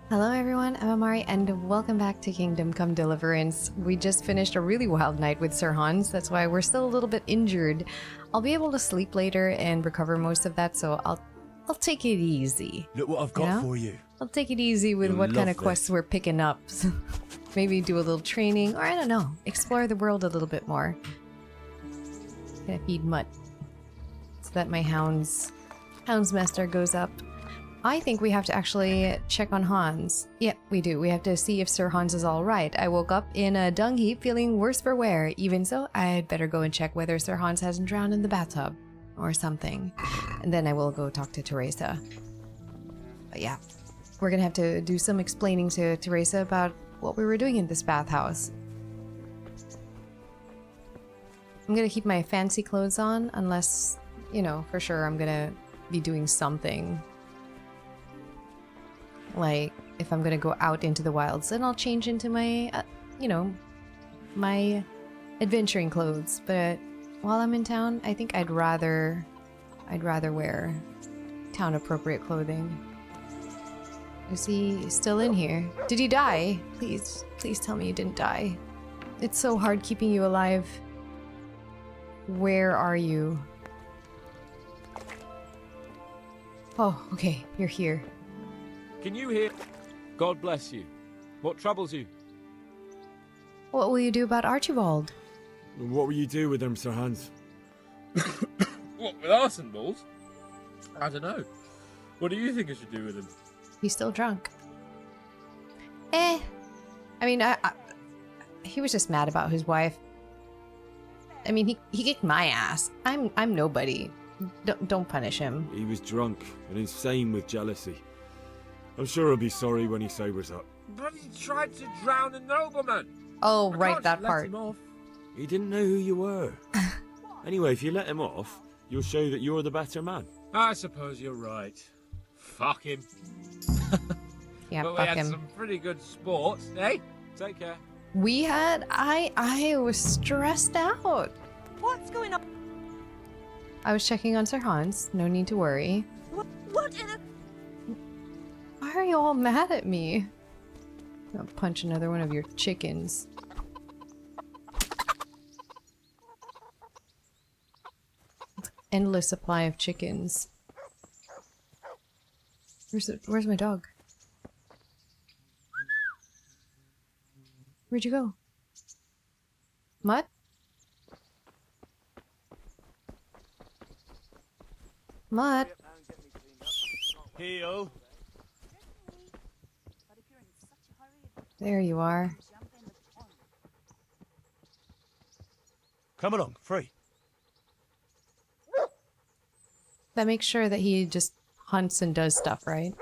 Hello everyone, I'm Amari and welcome back to Kingdom Come Deliverance. We just finished a really wild night with Sir Hans, that's why we're still a little bit injured. I'll be able to sleep later and recover most of that, so I'll take it easy. Look what I've got for you. I'll take it easy with You'll what kind of love quests this. we're picking up. Maybe do a little training, or I don't know, explore the world a little bit more. Gonna feed Mutt so that my Houndsmaster goes up. I think we have to actually check on Hans. Yep, we do. We have to see if Sir Hans is alright. I woke up in a dung heap feeling worse for wear. Even so, I'd better go and check whether Sir Hans hasn't drowned in the bathtub or something. And then I will go talk to Theresa. But yeah, we're gonna have to do some explaining to Theresa about what we were doing in this bathhouse. I'm gonna keep my fancy clothes on unless, you know, for sure I'm gonna be doing something. Like, if I'm gonna go out into the wilds, then I'll change into my, you know, my adventuring clothes. But while I'm in town, I think I'd rather wear town-appropriate clothing. Is he still in here? Did he die? Please tell me you didn't die. It's so hard keeping you alive. Where are you? Oh, okay, you're here. Can you hear? God bless you. What troubles you? What will you do about Archibald? What will you do with him, Sir Hans? What, with arson balls? I don't know. What do you think I should do with him? He's still drunk. I mean, he was just mad about his wife. I mean, he kicked my ass. I'm nobody. Don't punish him. He was drunk and insane with jealousy. I'm sure he'll be sorry when he sobers up. But he tried to drown a nobleman. Oh, I right, can't that let part. him off. He didn't know who you were. Anyway, if you let him off, you'll show that you're the better man. I suppose you're right. Fuck him. Yeah, But we fuck had him. some pretty good sports, eh? Take care. We had. I was stressed out. What's going on? I was checking on Sir Hans. No need to worry. What in a... Why are you all mad at me? I'll punch another one of your chickens. Endless supply of chickens. Where's my dog? Where'd you go? Mutt? Mutt? Heel. There you are. Come along, free. That makes sure that he just hunts and does stuff, right?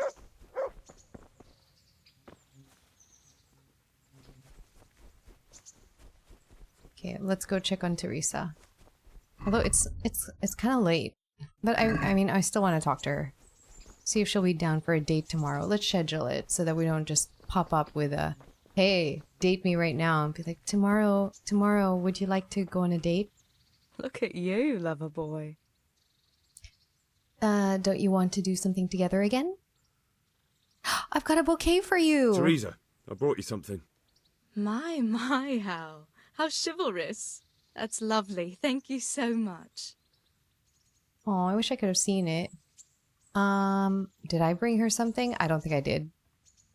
Okay, let's go check on Theresa. Although it's kind of late, but I mean I still want to talk to her. See if she'll be down for a date tomorrow. Let's schedule it so that we don't just pop up with a, hey, date me right now, and be like, tomorrow, would you like to go on a date? Look at you, lover boy. Don't you want to do something together again? I've got a bouquet for you! Theresa, I brought you something. My, how chivalrous. That's lovely. Thank you so much. Oh, I wish I could have seen it. Did I bring her something? I don't think I did.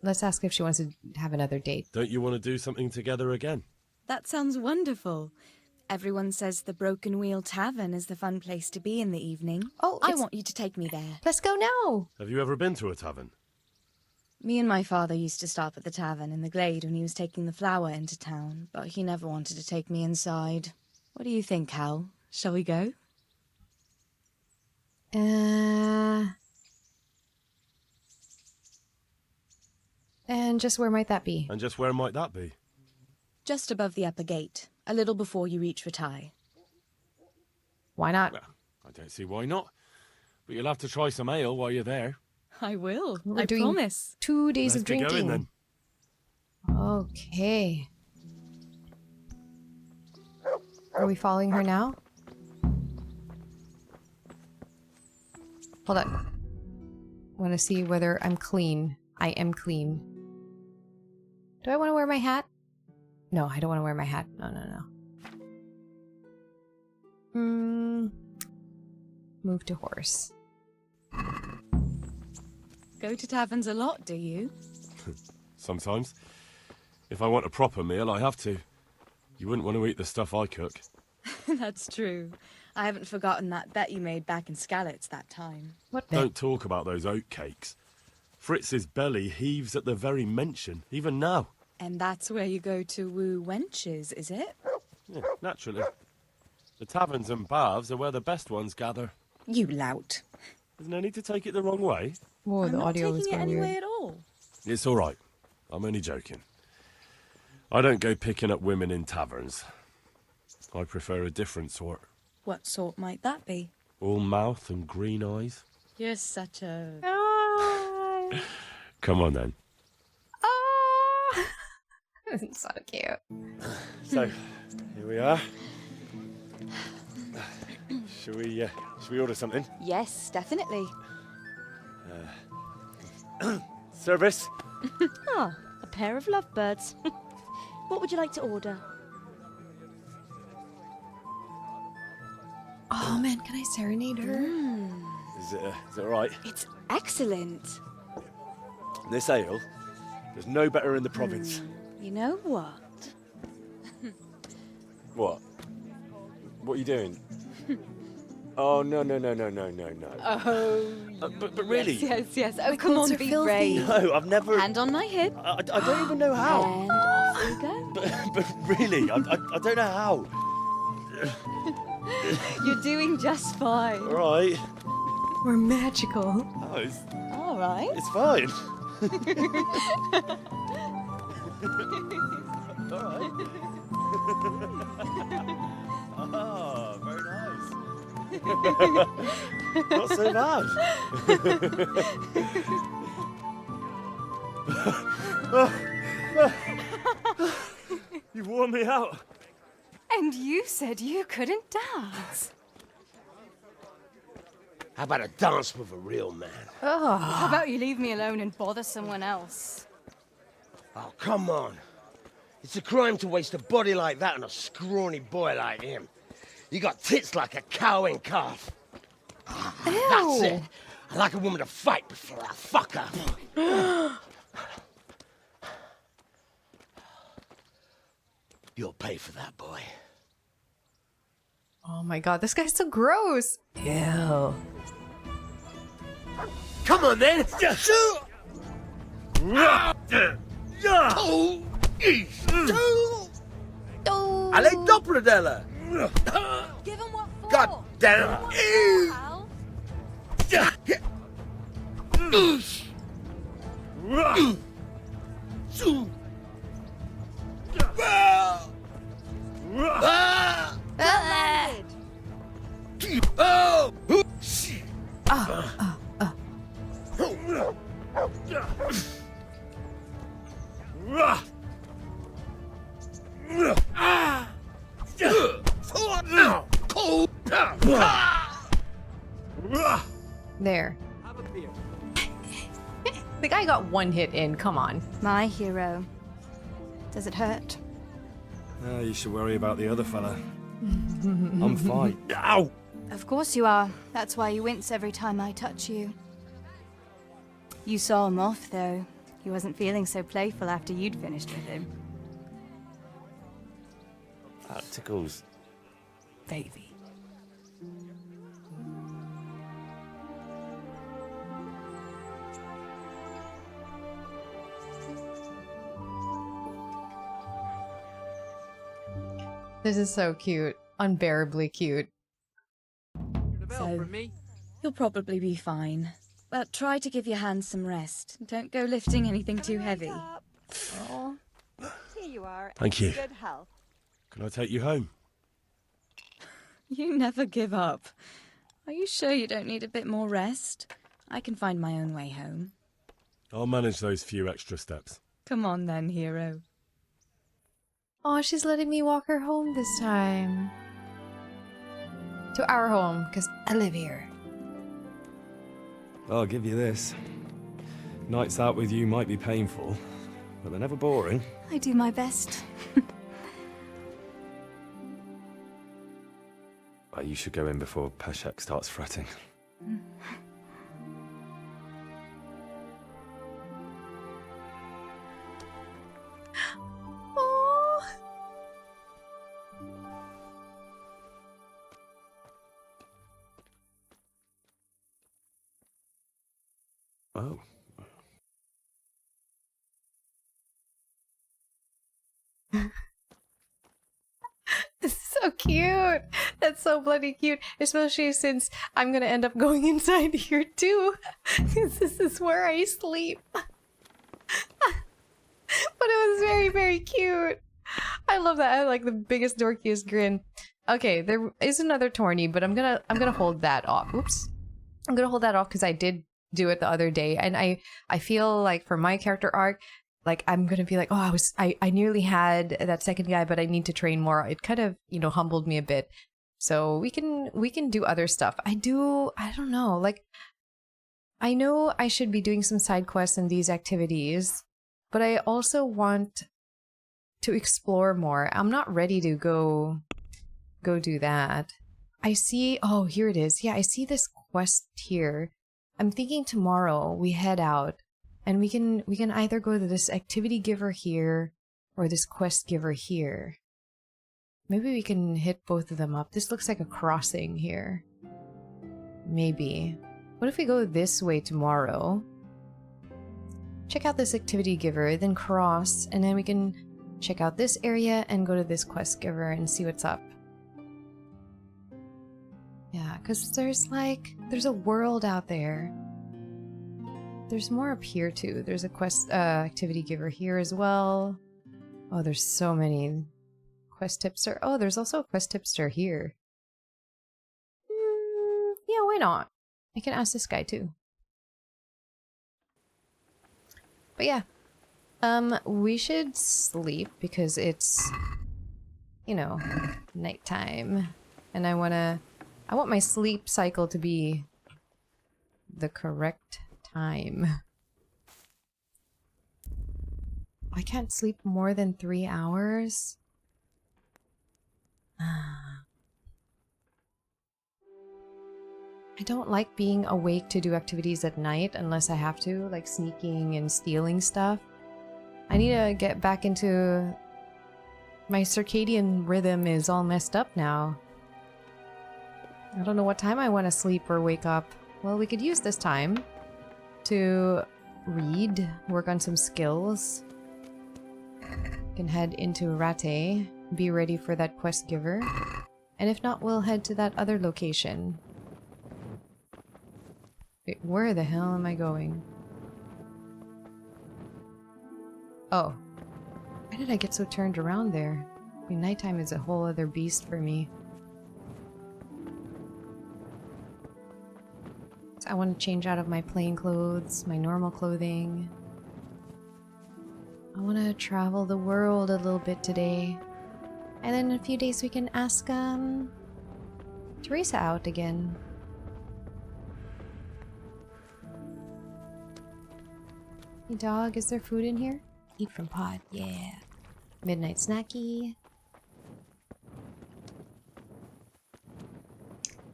Let's ask if she wants to have another date. Don't you want to do something together again? That sounds wonderful. Everyone says the Broken Wheel Tavern is the fun place to be in the evening. Oh, I want you to take me there. Let's go now! Have you ever been to a tavern? Me and my father used to stop at the tavern in the glade when he was taking the flour into town, but he never wanted to take me inside. What do you think, Hal? Shall we go? And just where might that be? And just where might that be? Just above the upper gate, a little before you reach Rattay. Why not? Well, I don't see why not. But you'll have to try some ale while you're there. I will. We're I doing promise. 2 days Let's of get drinking. going, then. Okay. Are we following her now? Hold on. Want to see whether I'm clean. I am clean. Do I want to wear my hat? No, I don't want to wear my hat. No. Move to horse. Go to taverns a lot, do you? Sometimes. If I want a proper meal, I have to. You wouldn't want to eat the stuff I cook. That's true. I haven't forgotten that bet you made back in Skalitz that time. What bet? Don't talk about those oat cakes. Fritz's belly heaves at the very mention, even now. And that's where you go to woo wenches, is it? Yeah, naturally. The taverns and baths are where the best ones gather. You lout. There's no need to take it the wrong way. Whoa, I'm the not audio was taking it going any weird. way at all. It's all right. I'm only joking. I don't go picking up women in taverns. I prefer a different sort. What sort might that be? All mouth and green eyes. You're such a... Ah. Come on, then. Ah. So cute. So, here we are. Shall we order something? Yes, definitely. Service? Ah, a pair of lovebirds. What would you like to order? Oh man, can I serenade her? Is it all right? It's excellent. This ale, there's no better in the province. You know what? What? What are you doing? Oh, no. Oh, But really? yes. Oh, My come clothes on, are be filthy. brave. No, I've never... Hand on my hip, I don't even know how. and off you go. But really, I don't know how. You're doing just fine. All right. We're magical. Oh, All right. it's fine. All right. Oh, very nice. Not so bad. You've worn me out. And you said you couldn't dance. How about a dance with a real man? How about you leave me alone and bother someone else? Oh, come on. It's a crime to waste a body like that on a scrawny boy like him. You got tits like a cow in calf. That's it. I like a woman to fight before I fuck her. You'll pay for that, boy. Oh my god, this guy's so gross. Ew. Come on, then. Alle Doppeldeller. Give him what for? God damn. Pal. There. The guy got one hit in, come on. My hero. Does it hurt? You should worry about the other fella. I'm fine. Ow! Of course you are. That's why you wince every time I touch you. You saw him off, though. He wasn't feeling so playful after you'd finished with him. That tickles. Baby. This is so cute. Unbearably cute. So, you'll probably be fine. But try to give your hands some rest. Don't go lifting anything too heavy. Oh, here you are. Thank you. Good health. Can I take you home? You never give up. Are you sure you don't need a bit more rest? I can find my own way home. I'll manage those few extra steps. Come on then, hero. Oh, she's letting me walk her home this time. To our home, because I live here. I'll give you this. Nights out with you might be painful, but they're never boring. I do my best. You should go in before Peshek starts fretting. Oh. Oh. This is so cute. That's so bloody cute. Especially since I'm gonna end up going inside here too. Because this is where I sleep. But it was very, very cute. I love that. I have like the biggest dorkiest grin. Okay, there is another tourney, but I'm gonna hold that off. Oops. I'm gonna hold that off because I did do it the other day, and I feel like for my character arc, like I'm gonna be like, oh, I nearly had that second guy, but I need to train more. It kind of, you know, humbled me a bit. So we can do other stuff. I don't know, like I know I should be doing some side quests and these activities, but I also want to explore more. I'm not ready to go do that. I see, oh, here it is. Yeah, I see this quest here. I'm thinking tomorrow we head out and we can either go to this activity giver here or this quest giver here. Maybe we can hit both of them up. This looks like a crossing here. Maybe. What if we go this way tomorrow? Check out this activity giver, then cross, and then we can check out this area and go to this quest giver and see what's up. Yeah, because there's a world out there. There's more up here too. There's a quest activity giver here as well. Oh, there's so many quest tipster. Oh, there's also a quest tipster here. Yeah, why not? I can ask this guy too. But yeah, we should sleep because it's, you know, nighttime, and I want my sleep cycle to be the correct time. I can't sleep more than 3 hours. I don't like being awake to do activities at night unless I have to, like sneaking and stealing stuff. I need to get back into... My circadian rhythm is all messed up now. I don't know what time I want to sleep or wake up. Well, we could use this time to read, work on some skills. Can head into Rattay, be ready for that quest giver. And if not, we'll head to that other location. Wait, where the hell am I going? Oh. Why did I get so turned around there? I mean, nighttime is a whole other beast for me. So I want to change out of my plain clothes, my normal clothing. I want to travel the world a little bit today. And then in a few days we can ask, Theresa out again. Hey dog, is there food in here? Eat from pot, yeah. Midnight snacky.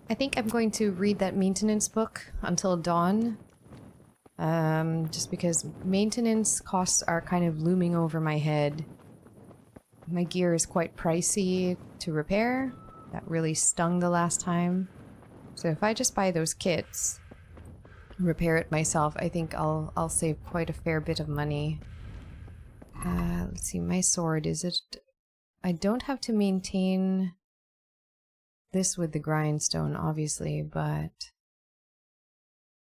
I think I'm going to read that maintenance book until dawn. Just because maintenance costs are kind of looming over my head. My gear is quite pricey to repair. That really stung the last time. So if I just buy those kits, repair it myself, I think I'll save quite a fair bit of money. Let's see, my sword, is it... I don't have to maintain this with the grindstone, obviously, but...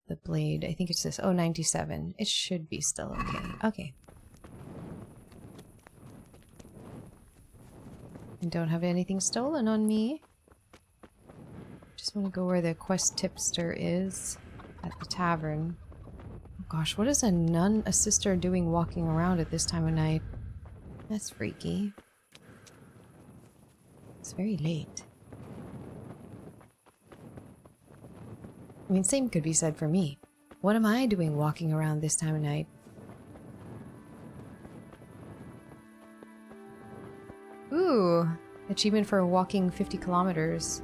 The blade, I think it's this. Oh, 97. It should be still okay. Okay. I don't have anything stolen on me. Just want to go where the quest tipster is. At the tavern. Oh gosh, what is a sister doing walking around at this time of night? That's freaky. It's very late. I mean, same could be said for me. What am I doing walking around this time of night? Ooh, achievement for walking 50 kilometers.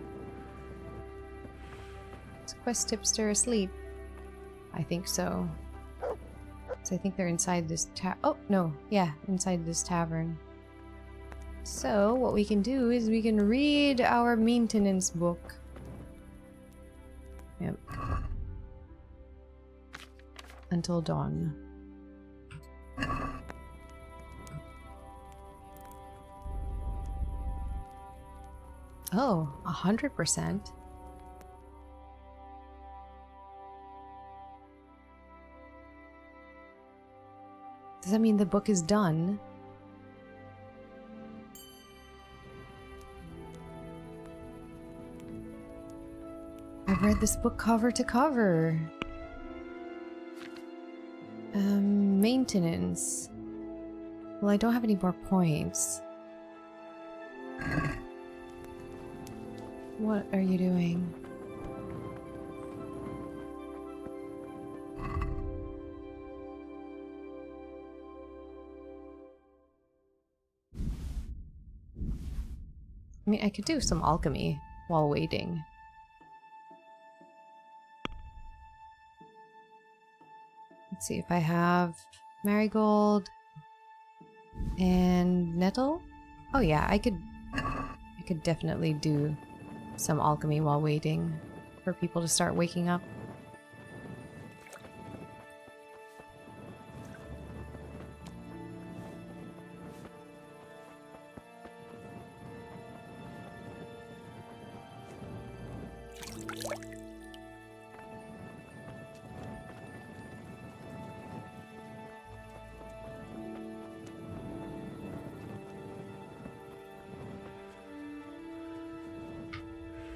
Is Quest Tipster asleep? I think so. So I think they're inside this oh, no. Yeah, inside this tavern. So, what we can do is we can read our maintenance book. Yep. Until dawn. Oh, 100%. Does that mean the book is done? I've read this book cover to cover. Maintenance. Well, I don't have any more points. What are you doing? I mean, I could do some alchemy while waiting. Let's see if I have marigold and nettle. Oh yeah, I could definitely do some alchemy while waiting for people to start waking up.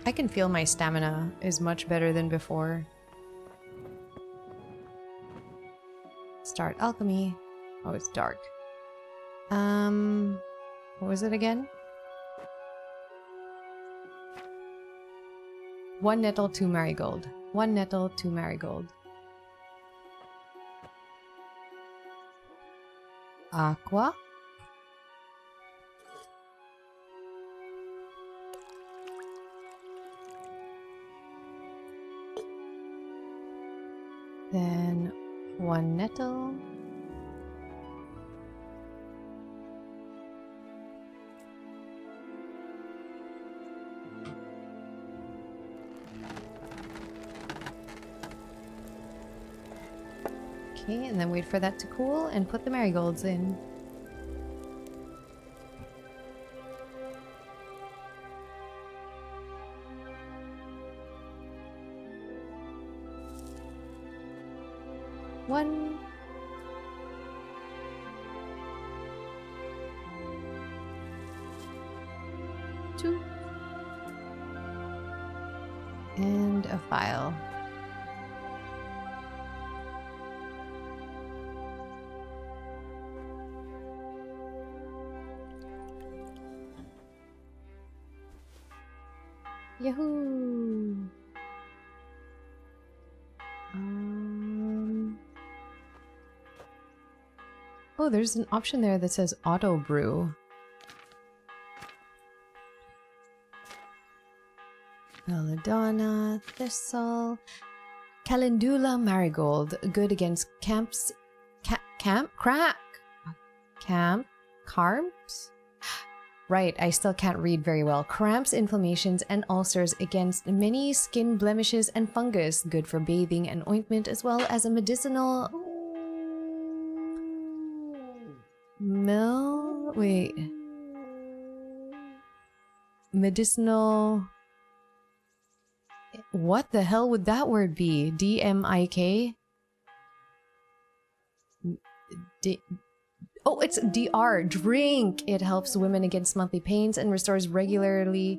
I can feel my stamina is much better than before. Start alchemy. Oh, it's dark. What was it again? 1 nettle, 2 marigold. 1 nettle, 2 marigold. Aqua. Then 1 nettle. Okay, and then wait for that to cool and put the marigolds in. One. Two. And a file. Yahoo! Oh, there's an option there that says auto brew. Belladonna, thistle, calendula marigold, good against cramps? Right, I still can't read very well. Cramps, inflammations, and ulcers against many skin blemishes and fungus, good for bathing and ointment, as well as a medicinal... Medicinal... What the hell would that word be? DMIK? Oh, it's DR. Drink! It helps women against monthly pains and restores regularity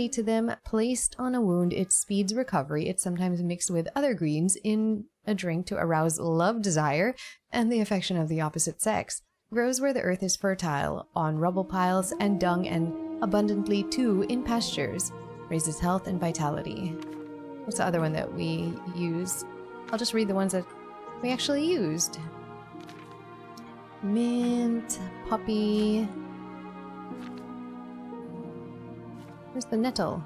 to them. Placed on a wound, it speeds recovery. It's sometimes mixed with other greens in a drink to arouse love, desire, and the affection of the opposite sex. Grows where the earth is fertile, on rubble piles and dung, and abundantly too in pastures. Raises health and vitality. What's the other one that we use? I'll just read the ones that we actually used. Mint, poppy, Where's the nettle?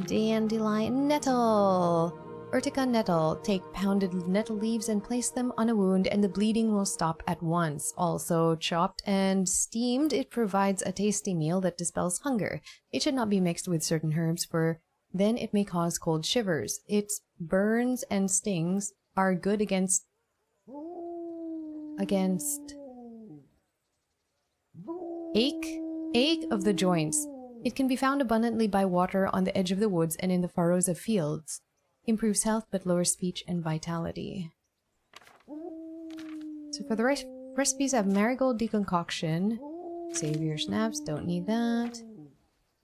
Dandelion nettle! Urtica nettle. Take pounded nettle leaves and place them on a wound and the bleeding will stop at once. Also chopped and steamed, it provides a tasty meal that dispels hunger. It should not be mixed with certain herbs for then it may cause cold shivers. Its burns and stings are good against ache of the joints. It can be found abundantly by water on the edge of the woods and in the furrows of fields. Improves health but lowers speech and vitality. So for the recipes, I have marigold deconcoction. Savior snaps, don't need that.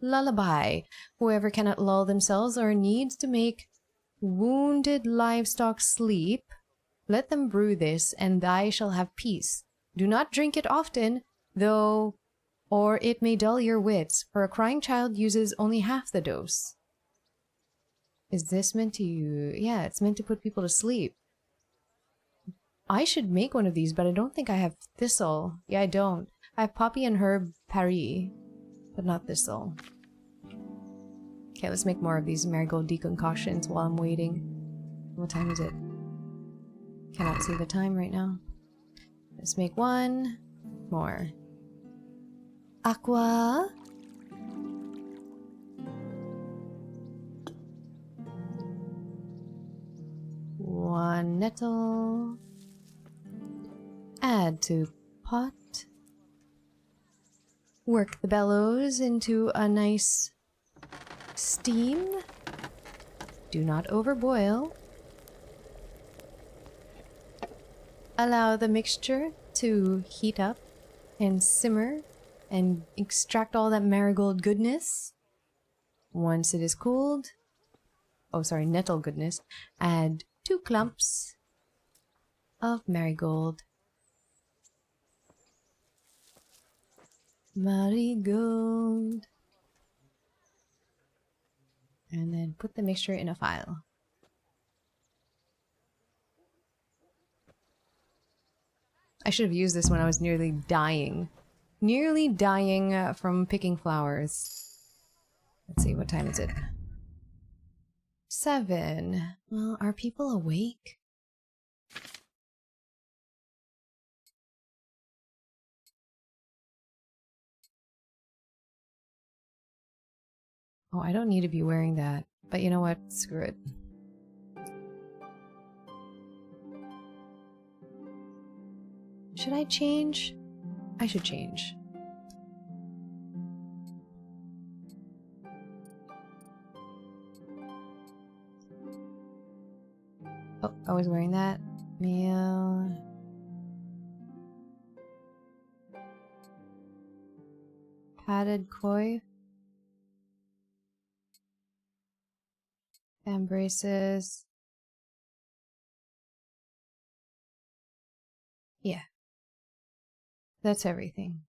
Lullaby. Whoever cannot lull themselves or needs to make wounded livestock sleep, let them brew this, and thou shall have peace. Do not drink it often, though, or it may dull your wits, for a crying child uses only half the dose. Is this meant to... Yeah, it's meant to put people to sleep. I should make one of these, but I don't think I have thistle. Yeah, I don't. I have poppy and herb Paris, but not thistle. Okay, let's make more of these marigold deconcoctions while I'm waiting. What time is it? Cannot see the time right now. Let's make one more. Aqua. One nettle. Add to pot. Work the bellows into a nice steam. Do not overboil. Allow the mixture to heat up and simmer and extract all that marigold goodness. Once it is cooled, nettle goodness, add 2 clumps of marigold. Marigold. And then put the mixture in a phial. I should have used this when I was nearly dying. Nearly dying from picking flowers. Let's see, what time is it? 7. Well, are people awake? Oh, I don't need to be wearing that. But you know what? Screw it. Should I change? I should change. Oh, I was wearing that. Meal. Padded coif. And braces. Yeah. That's everything.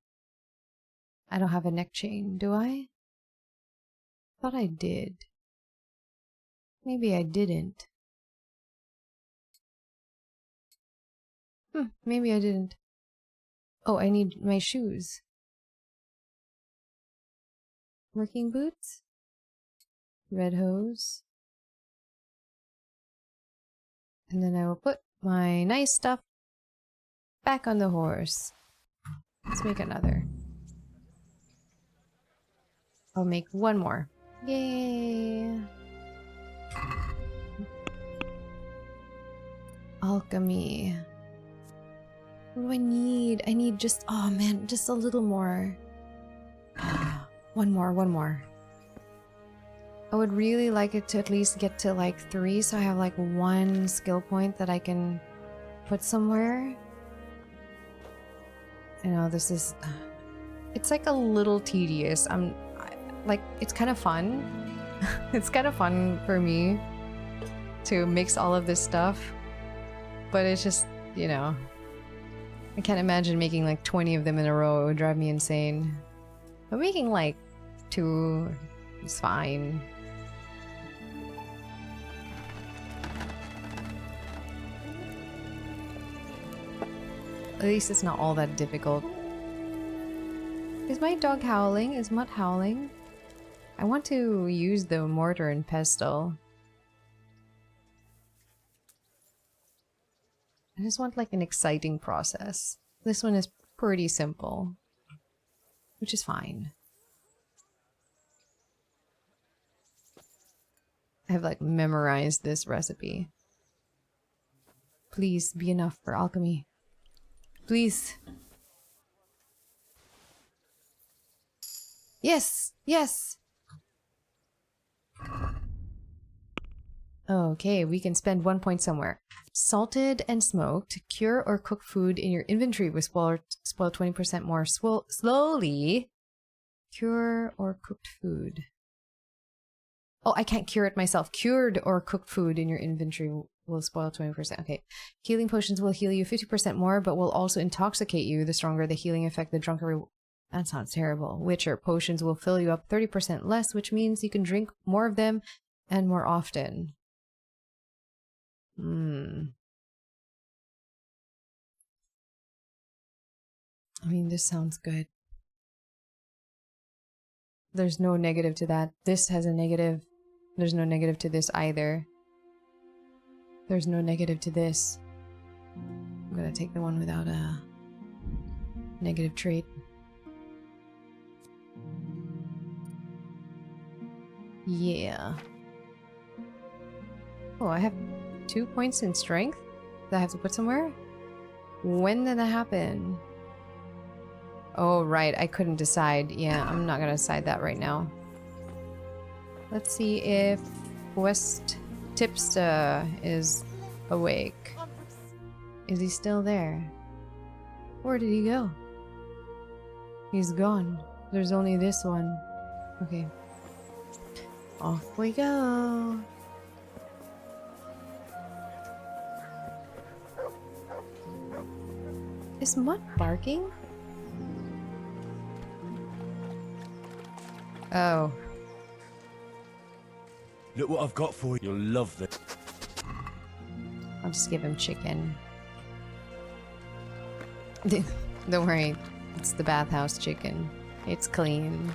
I don't have a neck chain, do I? Thought I did. Maybe I didn't. Maybe I didn't. Oh, I need my shoes. Working boots? Red hose. And then I will put my nice stuff back on the horse. Let's make another. I'll make one more. Yay! Alchemy. What do I need? I need just... Oh man, just a little more. One more. I would really like it to at least get to like 3, so I have like 1 skill point that I can put somewhere. I know this is... It's like a little tedious. Like, it's kind of fun. It's kind of fun for me to mix all of this stuff. But it's just, you know... I can't imagine making like 20 of them in a row. It would drive me insane. But making like 2 is fine. At least it's not all that difficult. Is my dog howling? Is Mutt howling? I want to use the mortar and pestle. I just want like an exciting process. This one is pretty simple, which is fine. I have like memorized this recipe. Please be enough for alchemy. Please. Yes! Yes! Okay, we can spend 1 point somewhere. Salted and smoked. Cure or cook food in your inventory will spoil 20% more slowly. Cure or cooked food. Oh, I can't cure it myself. Cured or cooked food in your inventory will spoil 20%. Okay. Healing potions will heal you 50% more, but will also intoxicate you. The stronger the healing effect, the drunker... That sounds terrible. Witcher potions will fill you up 30% less, which means you can drink more of them and more often. I mean, this sounds good. There's no negative to that. This has a negative. There's no negative to this either. There's no negative to this. I'm gonna take the one without a negative trait. Yeah. Oh, I have 2 points in strength that I have to put somewhere? When did that happen? Oh, right. I couldn't decide. Yeah, I'm not gonna decide that right now. Let's see if West Tipsta is awake. Is he still there? Where did he go? He's gone. There's only this one. Okay. Off we go. Is Mutt barking? Oh. Look what I've got for you. You'll love this. I'll just give him chicken. Don't worry. It's the bathhouse chicken. It's clean.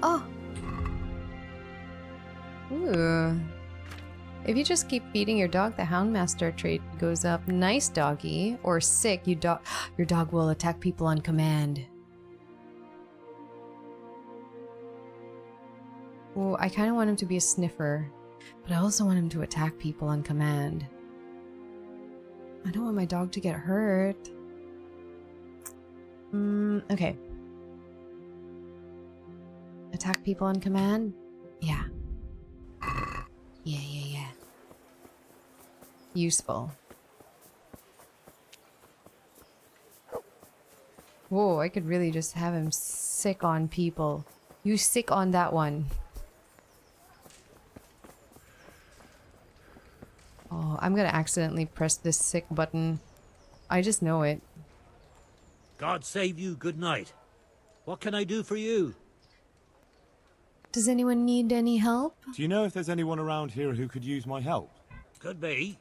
Oh! Ooh. If you just keep feeding your dog, the Houndmaster trait goes up. Nice, doggy. Or sick, your dog will attack people on command. Oh, I kind of want him to be a sniffer, but I also want him to attack people on command. I don't want my dog to get hurt. Okay. Attack people on command? Yeah. Yeah. Useful. Whoa, I could really just have him sick on people. You sick on that one. Oh, I'm gonna accidentally press this sick button. I just know it. God save you, good night. What can I do for you? Does anyone need any help? Do you know if there's anyone around here who could use my help? Could be.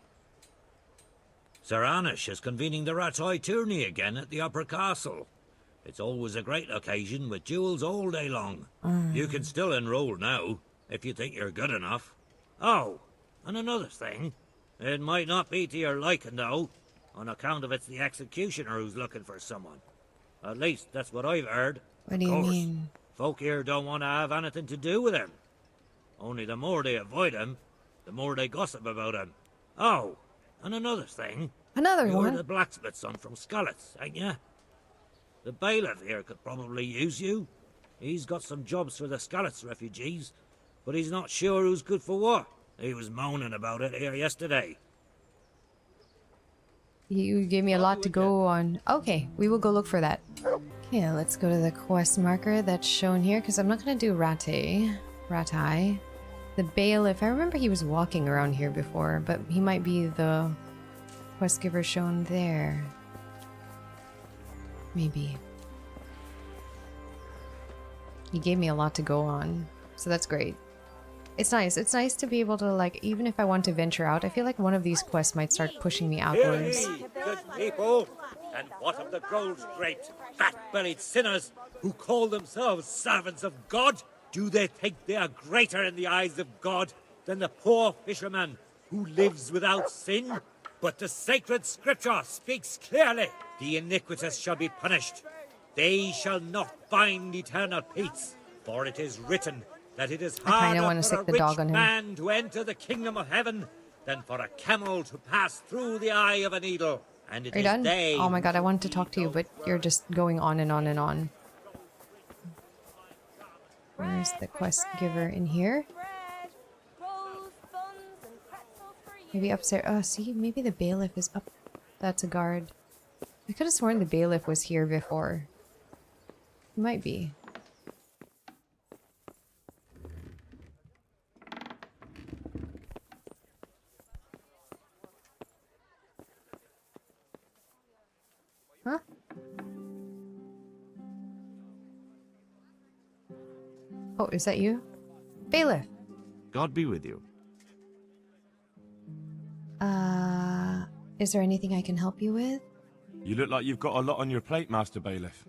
Sir Anish is convening the Rattay tourney again at the Upper Castle. It's always a great occasion with duels all day long. You can still enroll now, if you think you're good enough. Oh, and another thing. It might not be to your liking, though, on account of it's the executioner who's looking for someone. At least, that's what I've heard. What do you mean? Folk here don't want to have anything to do with him. Only the more they avoid him, the more they gossip about him. Oh, and another thing. Another You're one? the blacksmith's son from Skalitz, ain't ya? The bailiff here could probably use you. He's got some jobs for the Skalitz refugees, but he's not sure who's good for what. He was moaning about it here yesterday. You gave me a lot to go on. Okay, we will go look for that. Okay, let's go to the quest marker that's shown here, because I'm not going to do Rattay. The bailiff, I remember he was walking around here before, but he might be the quest giver shown there. Maybe. He gave me a lot to go on, so that's great. It's nice. It's nice to be able to, like, even if I want to venture out, I feel like one of these quests might start pushing me outwards. Hey, good people! And what of the gold-draped, fat-bellied sinners who call themselves servants of God? Do they think they are greater in the eyes of God than the poor fisherman who lives without sin? But the sacred scripture speaks clearly. The iniquitous shall be punished. They shall not find eternal peace. For it is written that it is I kinda wanna harder for sick a the rich dog on him. man to enter the kingdom of heaven than for a camel to pass through the eye of a needle. And it Are you is done? they Oh my who god, I shall wanted to be talk to you, those but you're just going on and on and on. Where's the quest giver in here? Maybe upstairs. Oh, see, maybe the bailiff is up. That's a guard. I could have sworn the bailiff was here before. He might be. Huh? Oh, is that you? Bailiff! God be with you. Is there anything I can help you with? You look like you've got a lot on your plate, Master Bailiff.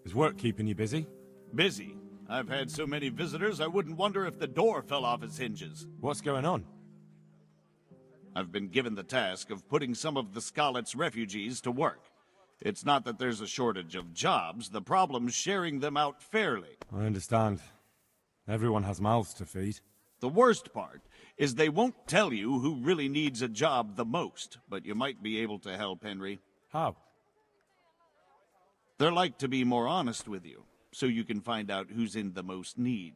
Is work keeping you busy? Busy? I've had so many visitors I wouldn't wonder if the door fell off its hinges. What's going on? I've been given the task of putting some of the Skalitz refugees to work. It's not that there's a shortage of jobs, the problem's sharing them out fairly. I understand. Everyone has mouths to feed. The worst part is they won't tell you who really needs a job the most, but you might be able to help, Henry. How? They're like to be more honest with you, so you can find out who's in the most need.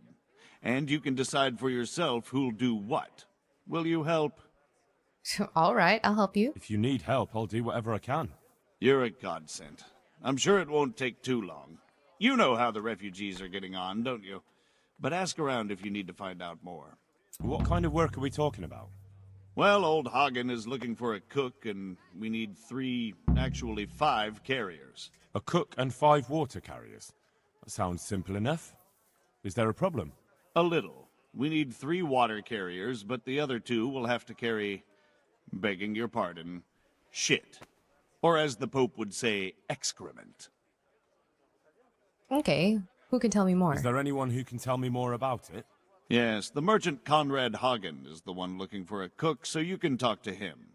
And you can decide for yourself who'll do what. Will you help? Alright, I'll help you. If you need help, I'll do whatever I can. You're a godsend. I'm sure it won't take too long. You know how the refugees are getting on, don't you? But ask around if you need to find out more. What kind of work are we talking about? Well, old Hagen is looking for a cook, and we need 5 carriers. A cook and 5 water carriers. That sounds simple enough. Is there a problem? A little. We need 3 water carriers, but the other 2 will have to carry, begging your pardon, shit. Or as the Pope would say, excrement. Okay, who can tell me more? Is there anyone who can tell me more about it? Yes, the merchant Conrad Hagen is the one looking for a cook, so you can talk to him.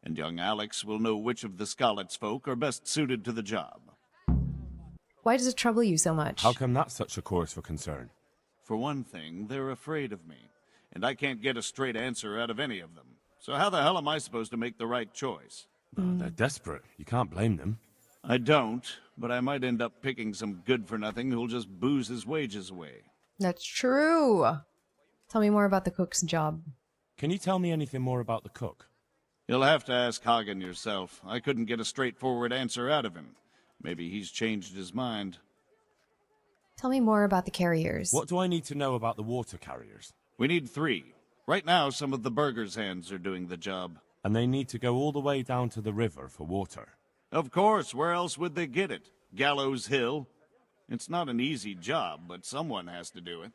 And young Alex will know which of the Skalitz folk are best suited to the job. Why does it trouble you so much? How come that's such a cause for concern? For one thing, they're afraid of me, and I can't get a straight answer out of any of them. So how the hell am I supposed to make the right choice? They're desperate. You can't blame them. I don't, but I might end up picking some good-for-nothing who'll just booze his wages away. That's true. Tell me more about the cook's job. Can you tell me anything more about the cook? You'll have to ask Hagen yourself. I couldn't get a straightforward answer out of him. Maybe he's changed his mind. Tell me more about the carriers. What do I need to know about the water carriers? We need 3. Right now, some of the burgers' hands are doing the job. And they need to go all the way down to the river for water. Of course, where else would they get it? Gallows Hill? It's not an easy job, but someone has to do it.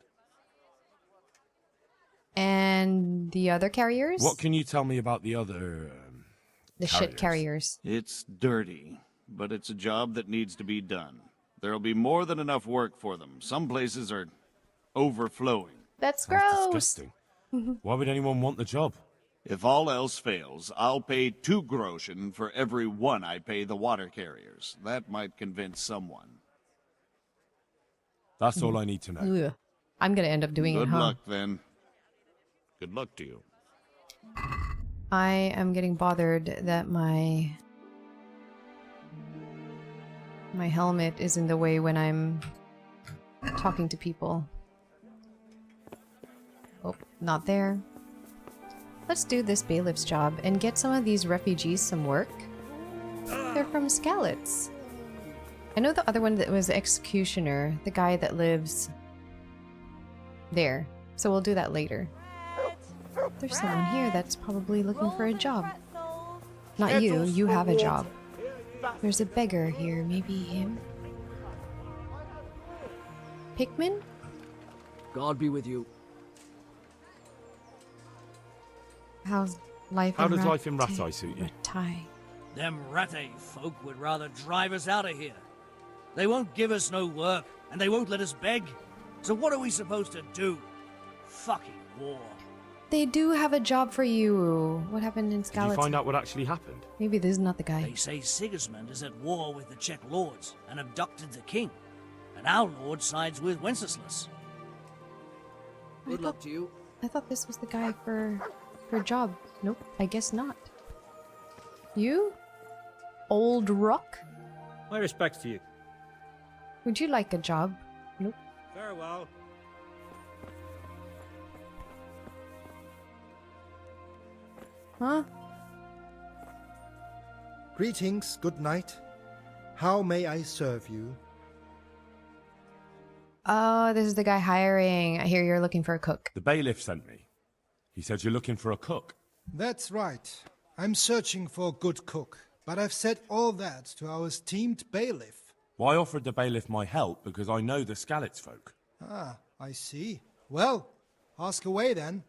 And the other carriers? What can you tell me about the other... the shit carriers. It's dirty, but it's a job that needs to be done. There'll be more than enough work for them. Some places are overflowing. That's Sounds gross. disgusting. Why would anyone want the job? If all else fails, I'll pay 2 groschen for every 1 I pay the water carriers. That might convince someone. That's all I need to know. Ugh. I'm gonna end up doing it, Good huh? luck, then. Good luck to you. I am getting bothered that my helmet is in the way when I'm talking to people. Oh, not there. Let's do this bailiff's job and get some of these refugees some work. They're from Skalitz. I know the other one that was executioner, the guy that lives there. So we'll do that later. There's someone here that's probably looking for a job. Not you, you have a job. There's a beggar here, maybe him? Pikmin? God be with you. How's life How in does life in Rattay suit you? Rattay. Them Rattay folk would rather drive us out of here. They won't give us no work, and they won't let us beg. So what are we supposed to do? Fucking war. They do have a job for you. What happened in Did you Skalitz? find out what actually happened? Maybe this is not the guy. They say Sigismund is at war with the Czech lords and abducted the king. And our lord sides with Wenceslas. Good luck to you. I thought this was the guy for a job. Nope, I guess not. You? Old Rock? My respects to you. Would you like a job? Nope. Farewell. Huh? Greetings, good night. How may I serve you? Oh, this is the guy hiring. I hear you're looking for a cook. The bailiff sent me. He said you're looking for a cook. That's right. I'm searching for a good cook, but I've said all that to our esteemed bailiff. Well, I offered the bailiff my help because I know the Skalitz folk. Ah, I see. Well, ask away then.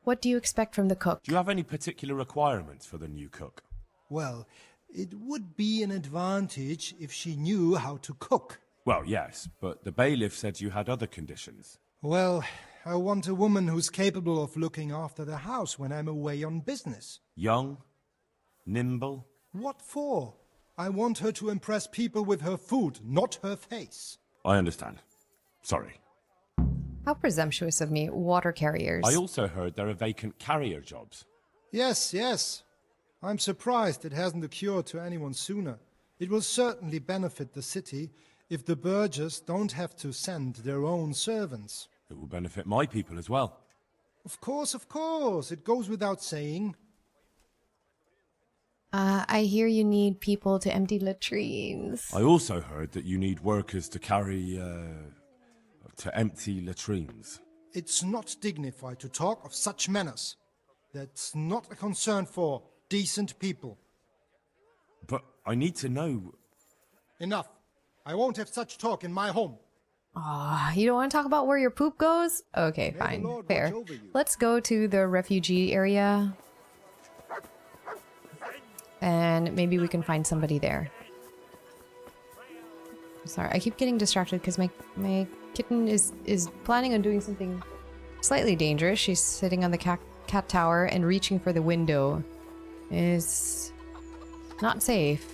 What do you expect from the cook? Do you have any particular requirements for the new cook? Well, it would be an advantage if she knew how to cook. Well, yes, but the bailiff said you had other conditions. Well, I want a woman who's capable of looking after the house when I'm away on business. Young? Nimble? What for? I want her to impress people with her food, not her face. I understand. Sorry. How presumptuous of me, water carriers. I also heard there are vacant carrier jobs. Yes. I'm surprised it hasn't occurred to anyone sooner. It will certainly benefit the city if the burghers don't have to send their own servants. It will benefit my people as well. Of course. It goes without saying. I hear you need people to empty latrines. I also heard that you need workers to carry, to empty latrines. It's not dignified to talk of such manners. That's not a concern for decent people. But I need to know... Enough. I won't have such talk in my home. Ah, you don't want to talk about where your poop goes? Okay, May fine. the Lord Fair. watch over you. Let's go to the refugee area. And maybe we can find somebody there. Sorry, I keep getting distracted because my kitten is planning on doing something slightly dangerous. She's sitting on the cat tower and reaching for the window. Is not safe.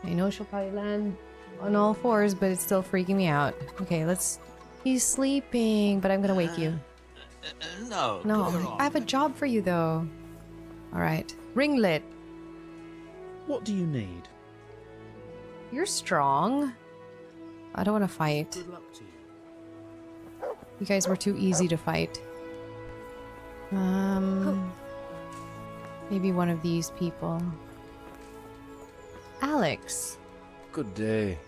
I know she'll probably land on all fours, but it's still freaking me out. Okay, let's... He's sleeping, but I'm gonna wake you. No. No, I have a job for you, though. Alright. Ringlet. What do you need? You're strong. I don't want to fight. Good luck to you. You guys were too easy to fight. Maybe one of these people. Alex. Good day.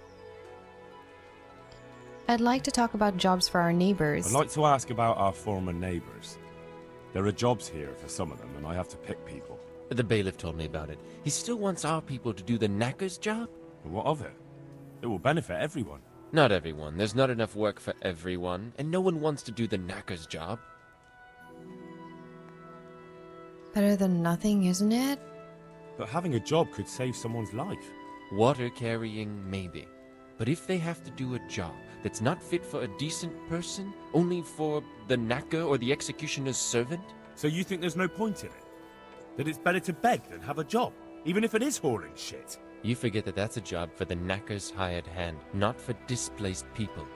I'd like to talk about jobs for our neighbors. I'd like to ask about our former neighbours. There are jobs here for some of them, and I have to pick people. The bailiff told me about it. He still wants our people to do the knacker's job? But what of it? It will benefit everyone. Not everyone. There's not enough work for everyone, and no one wants to do the knacker's job. Better than nothing, isn't it? But having a job could save someone's life. Water carrying, maybe. But if they have to do a job that's not fit for a decent person, only for the knacker or the executioner's servant? So you think there's no point in it? That it's better to beg than have a job, even if it is hauling shit? You forget that that's a job for the knacker's hired hand, not for displaced people.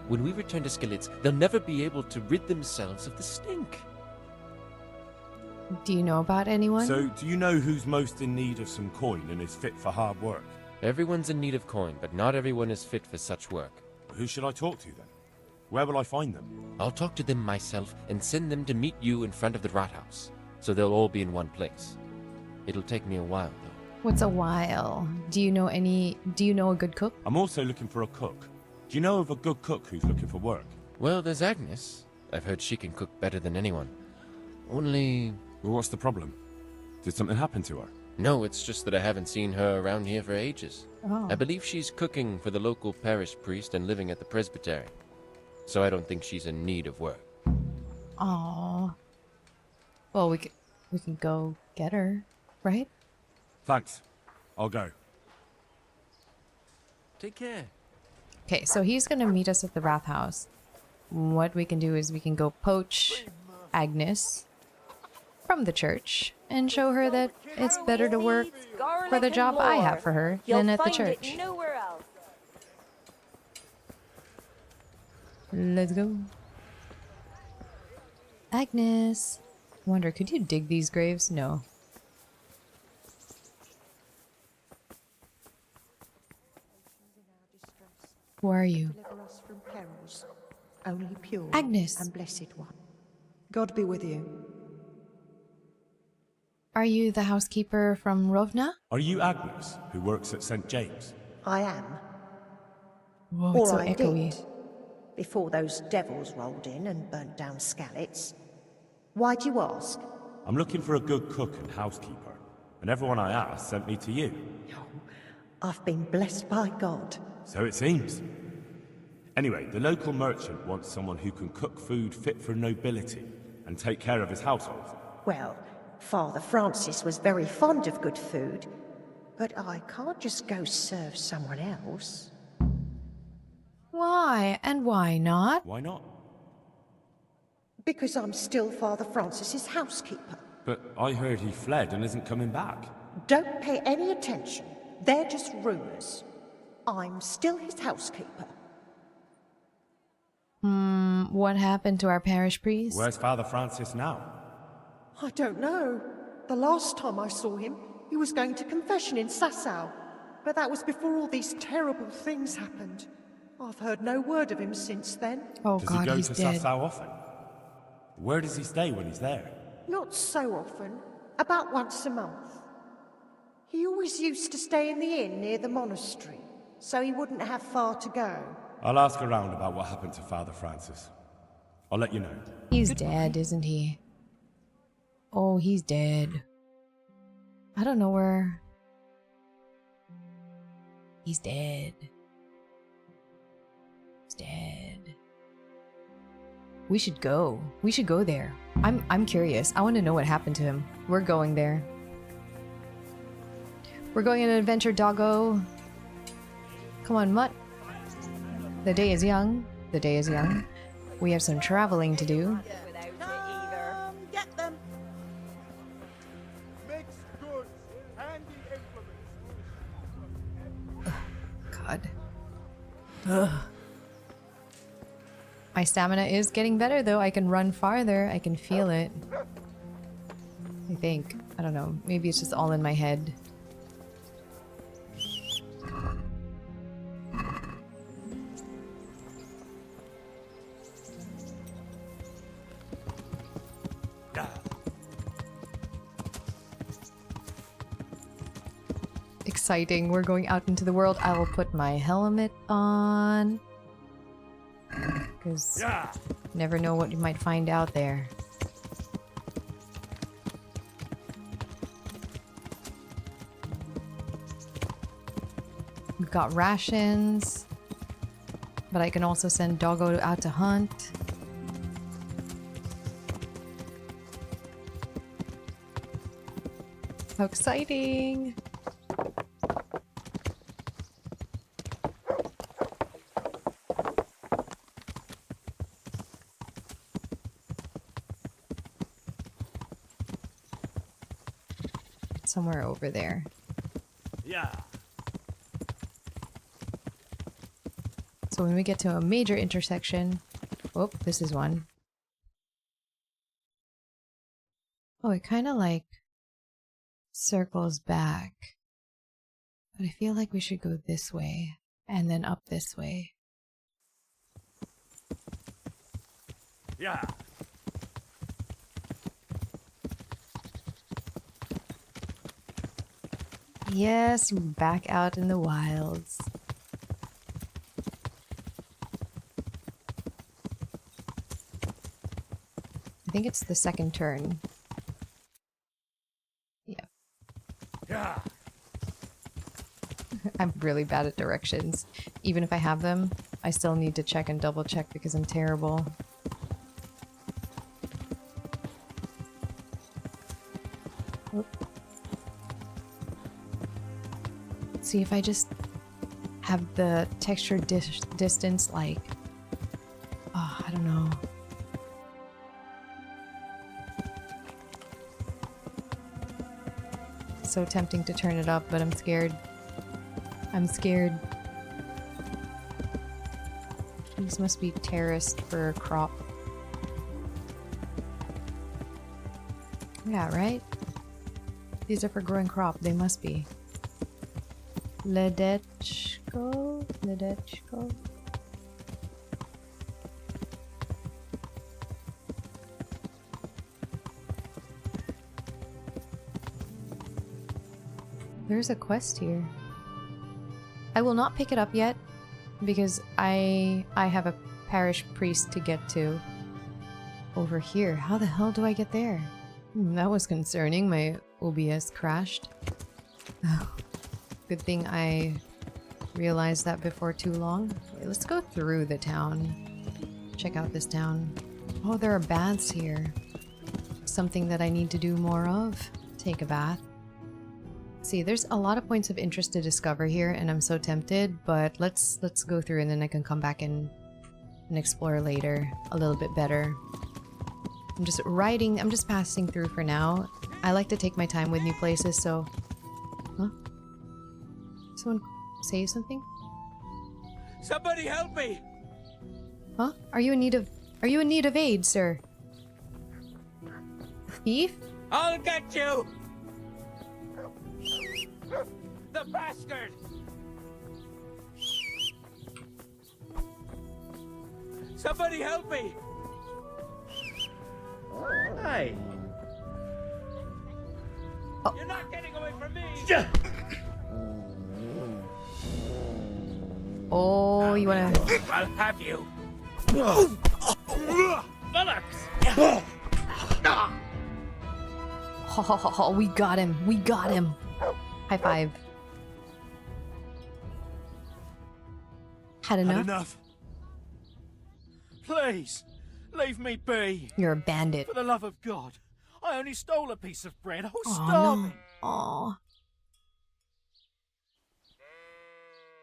When we return to Skalitz, they'll never be able to rid themselves of the stink. Do you know about anyone? So, do you know who's most in need of some coin and is fit for hard work? Everyone's in need of coin, but not everyone is fit for such work. Who should I talk to then? Where will I find them? I'll talk to them myself and send them to meet you in front of the Rathaus, so they'll all be in one place. It'll take me a while, though. What's a while? Do you know a good cook? I'm also looking for a cook. Do you know of a good cook who's looking for work? Well, there's Agnes. I've heard she can cook better than anyone. Only... Well, what's the problem? Did something happen to her? No, it's just that I haven't seen her around here for ages. Oh. I believe she's cooking for the local parish priest and living at the presbytery. So I don't think she's in need of work. Aww. Well, we can go get her. right? Thanks. I'll go. Take care. Okay, so he's gonna meet us at the Wrath House. What we can do is we can go poach Agnes from the church and show her that it's better to work for the job I have for her than at the church. Nowhere else. Let's go. Agnes. Wonder, could you dig these graves? No. Who are you? Deliver us from perils, only pure Agnes. and blessed one. God be with you. Are you the housekeeper from Rovna? Are you Agnes, who works at St. James? I am. Whoa, Or it's so I echoey. did, before those devils rolled in and burnt down Skalitz. Why do you ask? I'm looking for a good cook and housekeeper, and everyone I asked sent me to you. I've been blessed by God. So it seems. Anyway, the local merchant wants someone who can cook food fit for nobility and take care of his household. Well, Father Francis was very fond of good food, but I can't just go serve someone else. Why? And why not? Why not? Because I'm still Father Francis's housekeeper. But I heard he fled and isn't coming back. Don't pay any attention. They're just rumors. I'm still his housekeeper. What happened to our parish priest? Where's Father Francis now? I don't know. The last time I saw him, he was going to confession in Sasau. But that was before all these terrible things happened. I've heard no word of him since then. Oh Does God, he go he's to dead. Sasau often? Where does he stay when he's there? Not so often. About once a month. He always used to stay in the inn near the monastery, so he wouldn't have far to go. I'll ask around about what happened to Father Francis. I'll let you know. He's dead, isn't he? Oh, he's dead. I don't know where. He's dead. He's dead. We should go. We should go there. I'm curious. I want to know what happened to him. We're going there. We're going on an adventure, doggo. Come on, Mutt. The day is young. The day is young. We have some traveling to do. Get them. Mixed goods, handy implements. God. Ugh. My stamina is getting better, though. I can run farther. I can feel it. I think. I don't know. Maybe it's just all in my head. Exciting. We're going out into the world. I will put my helmet on. Because never know what you might find out there. We've got rations. But I can also send Doggo out to hunt. How exciting! Somewhere over there. Yeah. So when we get to a major intersection... Oh, this is one. Oh, it kind of like circles back. But I feel like we should go this way and then up this way. Yeah. Yes, back out in the wilds. I think it's the second turn. Yeah. Yeah. I'm really bad at directions. Even if I have them, I still need to check and double check because I'm terrible. Oop. Let's see if I just have the texture distance like... Oh, I don't know. So tempting to turn it up, but I'm scared. I'm scared. These must be terraced for crop. Yeah, right? These are for growing crop. They must be. Ledechko? Ledechko? There's a quest here. I will not pick it up yet because I have a parish priest to get to over here. How the hell do I get there? That was concerning. My OBS crashed. Oh, good thing I realized that before too long. Okay, let's go through the town. Check out this town. Oh, there are baths here. Something that I need to do more of. Take a bath. See, there's a lot of points of interest to discover here, and I'm so tempted, but let's go through and then I can come back and explore later a little bit better. I'm just passing through for now. I like to take my time with new places, so... Huh? Someone say something? Somebody help me! Huh? Are you in need of aid, sir? Thief? I'll get you! The bastard! Somebody help me! Hey. Oh. You're not getting away from me! Oh, you wanna... I'll have you! Bullocks! Oh, we got him. We got him. High five. Had enough? Had enough. Please, leave me be. You're a bandit. For the love of God, I only stole a piece of bread. I was Oh, starving. no. Aw.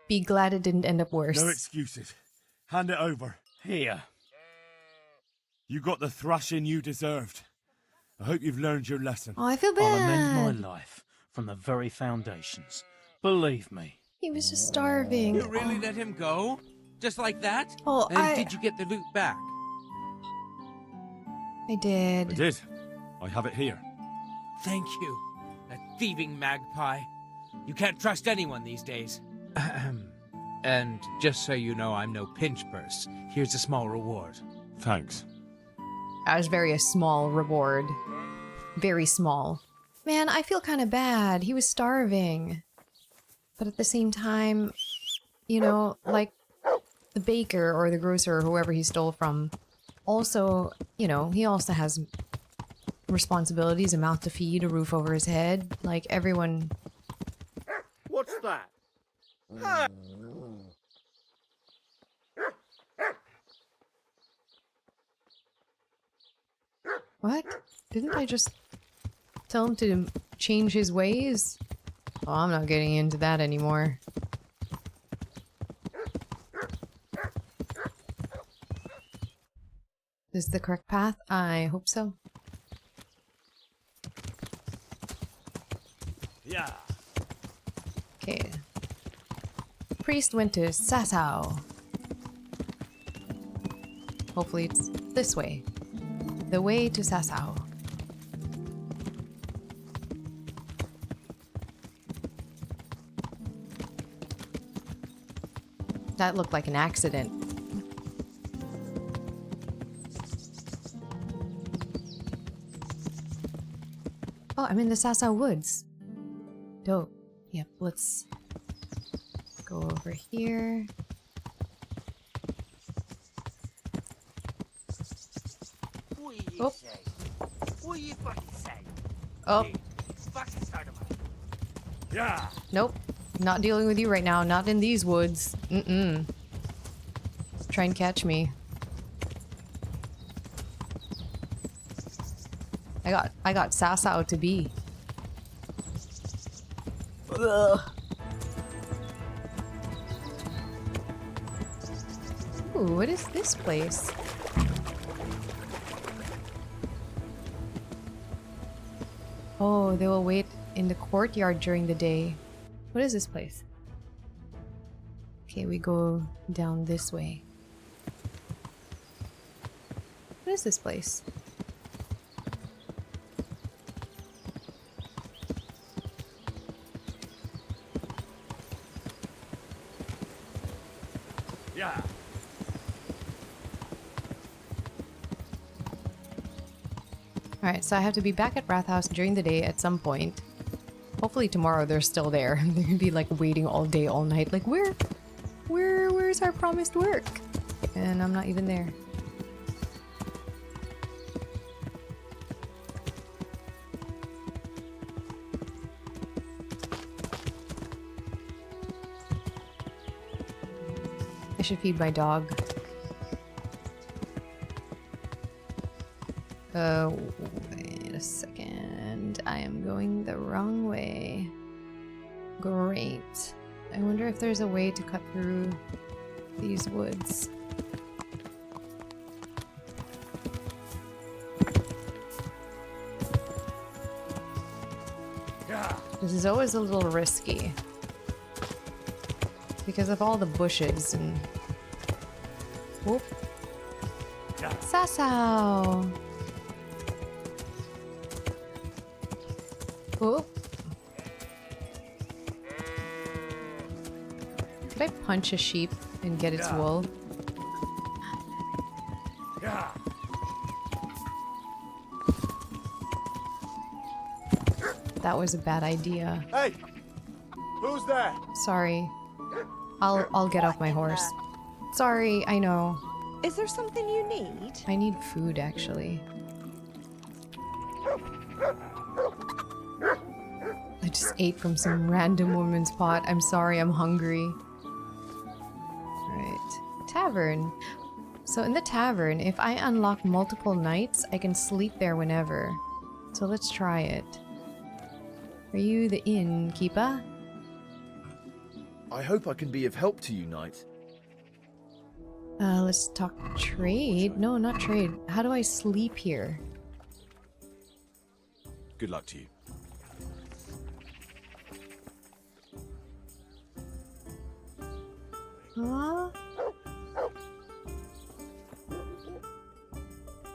Be glad it didn't end up worse. No excuses. Hand it over. Here. You got the thrashing you deserved. I hope you've learned your lesson. Oh, I feel I'll amend bad. my life from the very foundations. Believe me. He was just starving. You really let him go? Just like that? Oh, and did you get the loot back? I did. I did. I have it here. Thank you. That thieving magpie. You can't trust anyone these days. And just so you know, I'm no pinch purse. Here's a small reward. Thanks. That was a small reward. Very small. Man, I feel kind of bad. He was starving. But at the same time, you know, like the baker or the grocer or whoever he stole from, also, you know, he also has responsibilities, a mouth to feed, a roof over his head. Like everyone... What's that? What? Didn't I just tell him to change his ways? Oh, I'm not getting into that anymore. This is the correct path? I hope so. Yeah. Okay. Priest went to Sasau. Hopefully it's this way. The way to Sasau. That looked like an accident. Oh, I'm in the Sasau woods. Dope. Yep, let's go over here. Oh. Oh. Yeah. Nope. Not dealing with you right now. Not in these woods. Mm-mm. Try and catch me. I got Sasau to be. Ugh. Ooh, what is this place? Oh, they will wait in the courtyard during the day. What is this place? Okay, we go down this way. What is this place? Yeah. Alright, so I have to be back at Rathouse during the day at some point. Hopefully tomorrow they're still there. They're gonna be like waiting all day, all night. Like, where's our promised work? And I'm not even there. I should feed my dog. Wait a second. I am going the wrong way. Great. I wonder if there's a way to cut through these woods. This is always a little risky. Because of all the bushes and... Whoop. Sasau! Oh. Could I punch a sheep and get its wool? That was a bad idea. Hey! Who's there? Sorry. I'll get off my horse. Sorry, I know. Is there something you need? I need food, actually. I just ate from some random woman's pot. I'm sorry, I'm hungry. Right. Tavern. So in the tavern, if I unlock multiple nights, I can sleep there whenever. So let's try it. Are you the innkeeper? I hope I can be of help to you, knight. Let's talk trade. No, not trade. How do I sleep here? Good luck to you. Huh?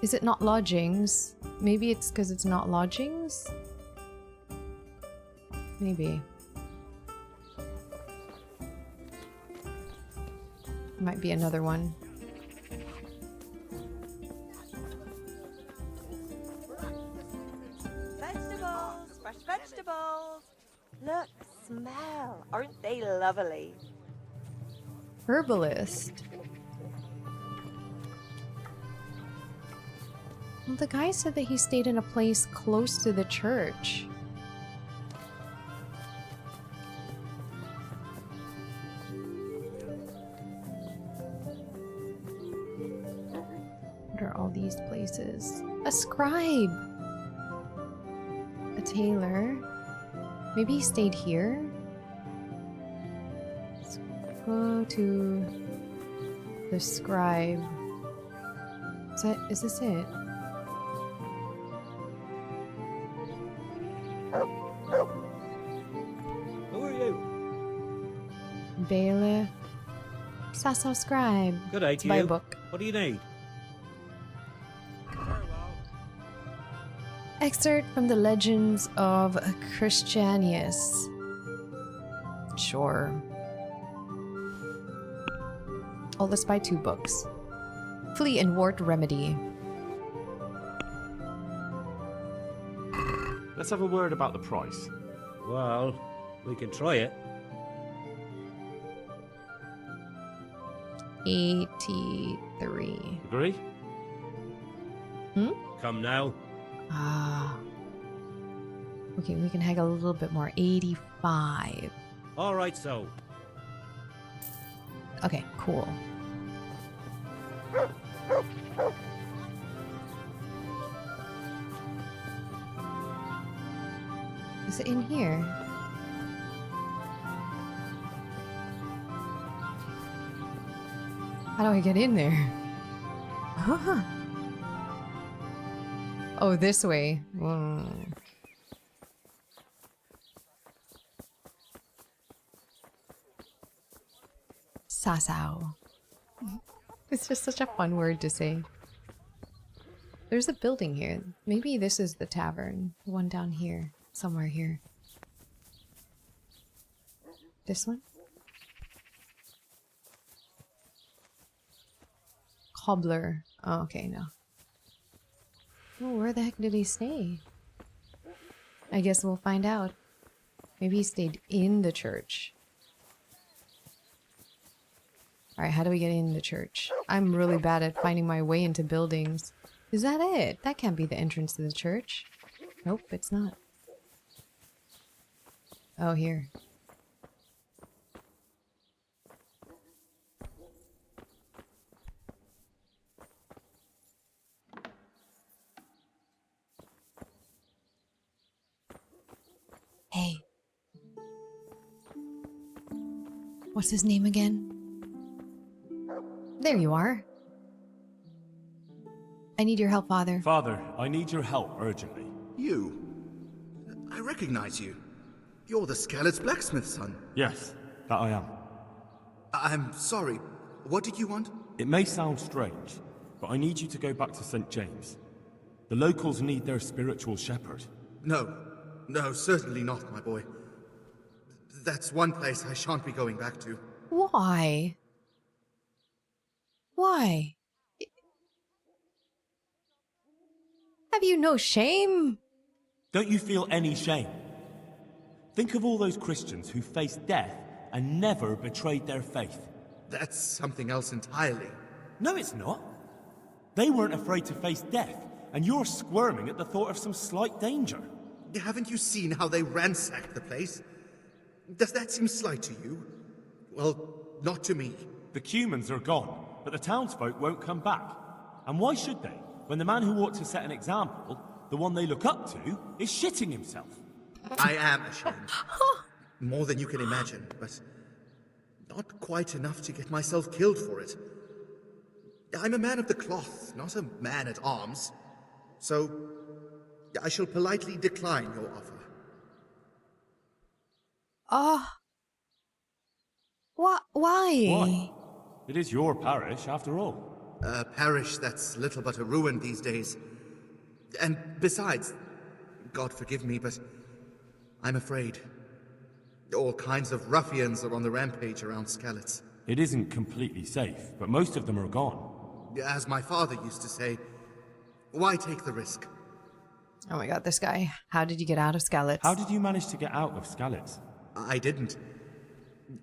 Is it not lodgings? Maybe it's because it's not lodgings? Maybe. Might be another one. Vegetables! Fresh vegetables! Look, smell. Aren't they lovely? Herbalist. Well, the guy said that he stayed in a place close to the church. What are all these places? A scribe! A tailor. Maybe he stayed here? Let's go to the scribe. Is this it? Who are you? Bailiff. Sasau scribe. Good day To to buy you. a book. What do you need? Excerpt from the Legends of Christianius. Sure. Oh, let's buy 2 books. Flea and Wart Remedy. Let's have a word about the price. Well, we can try it. 83. Agree? Hmm? Come now. Ah. Okay, we can haggle a little bit more. 85. All right, so. Okay, cool. Is it in here? How do I get in there? Oh, this way. Sasau. It's just such a fun word to say. There's a building here. Maybe this is the tavern. The one down here. Somewhere here. This one? Cobbler. Oh, okay, no. Oh, where the heck did he stay? I guess we'll find out. Maybe he stayed in the church. Alright, how do we get in the church? I'm really bad at finding my way into buildings. Is that it? That can't be the entrance to the church. Nope, it's not. Oh, here. Hey. What's his name again? There you are. I need your help, Father. Father, I need your help urgently. You? I recognize you. You're the Skalitz blacksmith's son. Yes, that I am. I'm sorry. What did you want? It may sound strange, but I need you to go back to St. James. The locals need their spiritual shepherd. No, certainly not, my boy. That's one place I shan't be going back to. Why? Why? Have you no shame? Don't you feel any shame? Think of all those Christians who faced death and never betrayed their faith. That's something else entirely. No, it's not. They weren't afraid to face death, and you're squirming at the thought of some slight danger. Haven't you seen how they ransacked the place? Does that seem slight to you? Well, not to me. The Cumans are gone, but the townsfolk won't come back. And why should they, when the man who ought to set an example, the one they look up to, is shitting himself? I am ashamed. More than you can imagine, but not quite enough to get myself killed for it. I'm a man of the cloth, not a man at arms. So, I shall politely decline your offer. Why? Why? It is your parish, after all. A parish that's little but a ruin these days. And besides, God forgive me, but I'm afraid. All kinds of ruffians are on the rampage around Skalitz. It isn't completely safe, but most of them are gone. As my father used to say, why take the risk? Oh my god, this guy. How did you get out of Skalitz? How did you manage to get out of Skalitz? I didn't.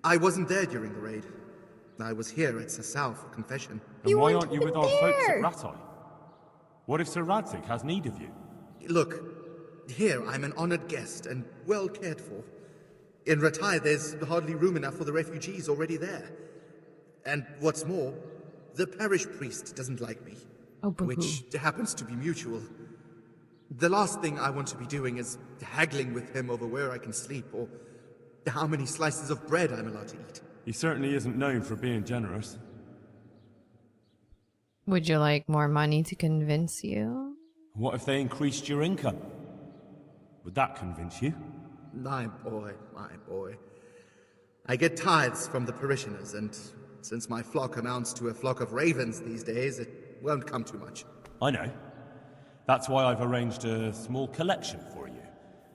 I wasn't there during the raid. I was here at Sasau for confession. Then why aren't you with our folks at Rattay? What if Sir Rattay has need of you? Look, here I'm an honored guest and well cared for. In Rattay, there's hardly room enough for the refugees already there. And what's more, the parish priest doesn't like me. Oh, boo-hoo. Which happens to be mutual. The last thing I want to be doing is haggling with him over where I can sleep or how many slices of bread I'm allowed to eat. He certainly isn't known for being generous. Would you like more money to convince you? What if they increased your income? Would that convince you? My boy, my boy. I get tithes from the parishioners, and since my flock amounts to a flock of ravens these days, it won't come to much. I know. That's why I've arranged a small collection for you,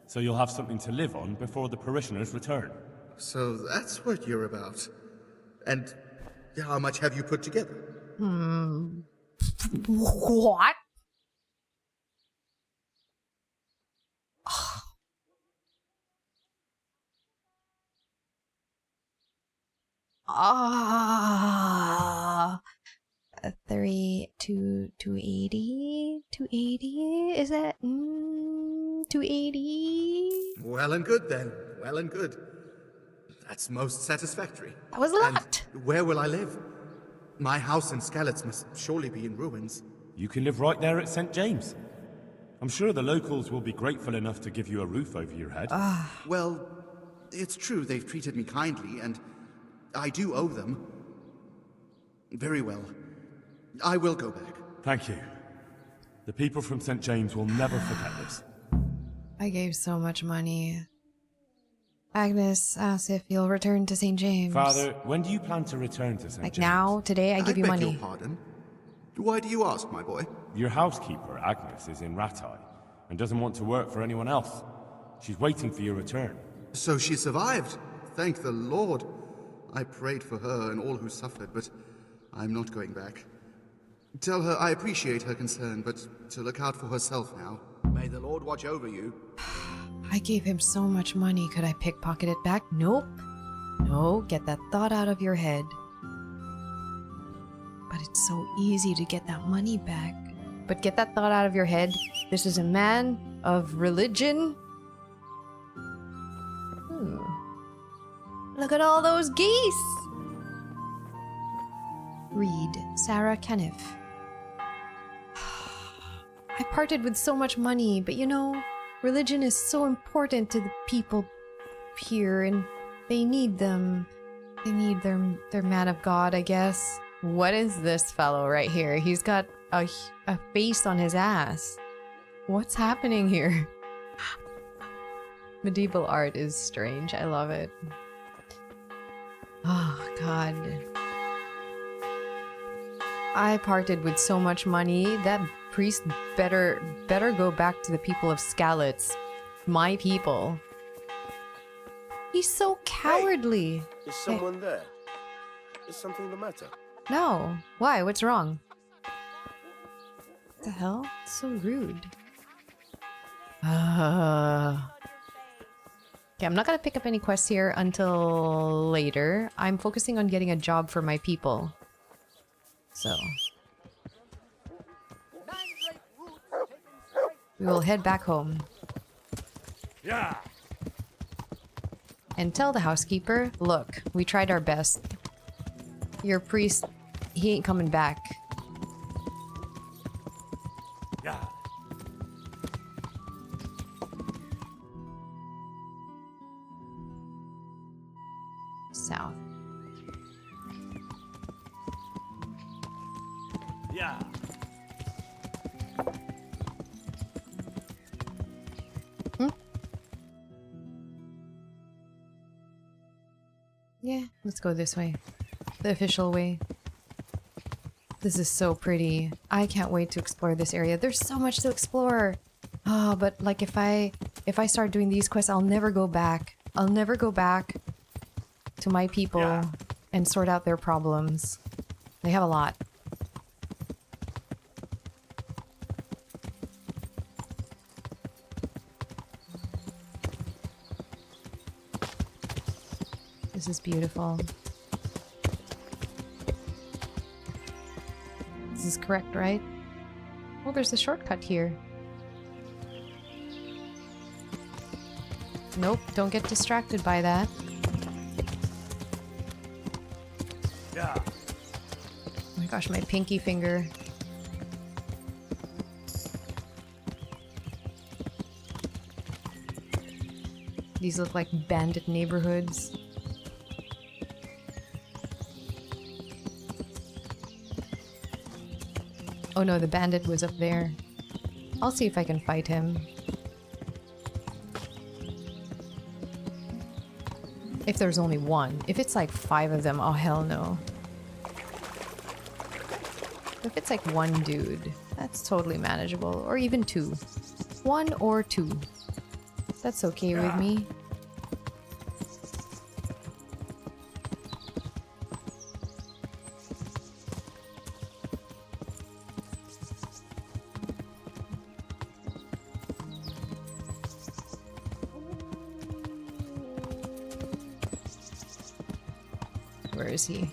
so you'll have something to live on before the parishioners return. So that's what you're about. And how much have you put together? What? Ah, 280? 280? Is that 280? Well and good then. Well and good. That's most satisfactory. That was a lot. And where will I live? My house in Skalitz must surely be in ruins. You can live right there at St. James. I'm sure the locals will be grateful enough to give you a roof over your head. Well, it's true they've treated me kindly, and I do owe them. Very well. I will go back. Thank you. The people from St. James will never forget this. I gave so much money. Agnes asks if you'll return to St. James. Father, when do you plan to return to St. Like James? now, today, I give you money. I beg your pardon. Why do you ask, my boy? Your housekeeper, Agnes, is in Rattay and doesn't want to work for anyone else. She's waiting for your return. So she survived. Thank the Lord. I prayed for her and all who suffered, but I'm not going back. Tell her I appreciate her concern, but to look out for herself now. May the Lord watch over you. I gave him so much money. Could I pickpocket it back? Nope. No, get that thought out of your head. But it's so easy to get that money back. But get that thought out of your head. This is a man of religion. Look at all those geese. Read, Sarah Keniff. I parted with so much money, but you know, religion is so important to the people here, and they need them. They need their man of God, I guess. What is this fellow right here? He's got a face on his ass. What's happening here? Medieval art is strange. I love it. Oh, God. I parted with so much money. That priest better go back to the people of Skalitz. My people. He's so cowardly. Is someone there? Is something the matter? No. Why? What's wrong? What the hell? It's so rude. Okay, I'm not gonna pick up any quests here until later. I'm focusing on getting a job for my people. So we will head back home. Yeah. And tell the housekeeper, look, we tried our best. Your priest, he ain't coming back. Yeah. South. Yeah. Yeah, let's go this way. The official way. This is so pretty. I can't wait to explore this area. There's so much to explore. Oh, but like if I start doing these quests, I'll never go back. I'll never go back to my people and sort out their problems. They have a lot. This is beautiful. This is correct, right? Oh, there's a shortcut here. Nope, don't get distracted by that. Yeah. Oh my gosh, my pinky finger. These look like bandit neighborhoods. Oh no, the bandit was up there. I'll see if I can fight him. If there's only one. If it's like 5 of them, oh hell no. If it's like one dude, that's totally manageable. Or even 2. 1 or 2. That's okay with me. Where is he?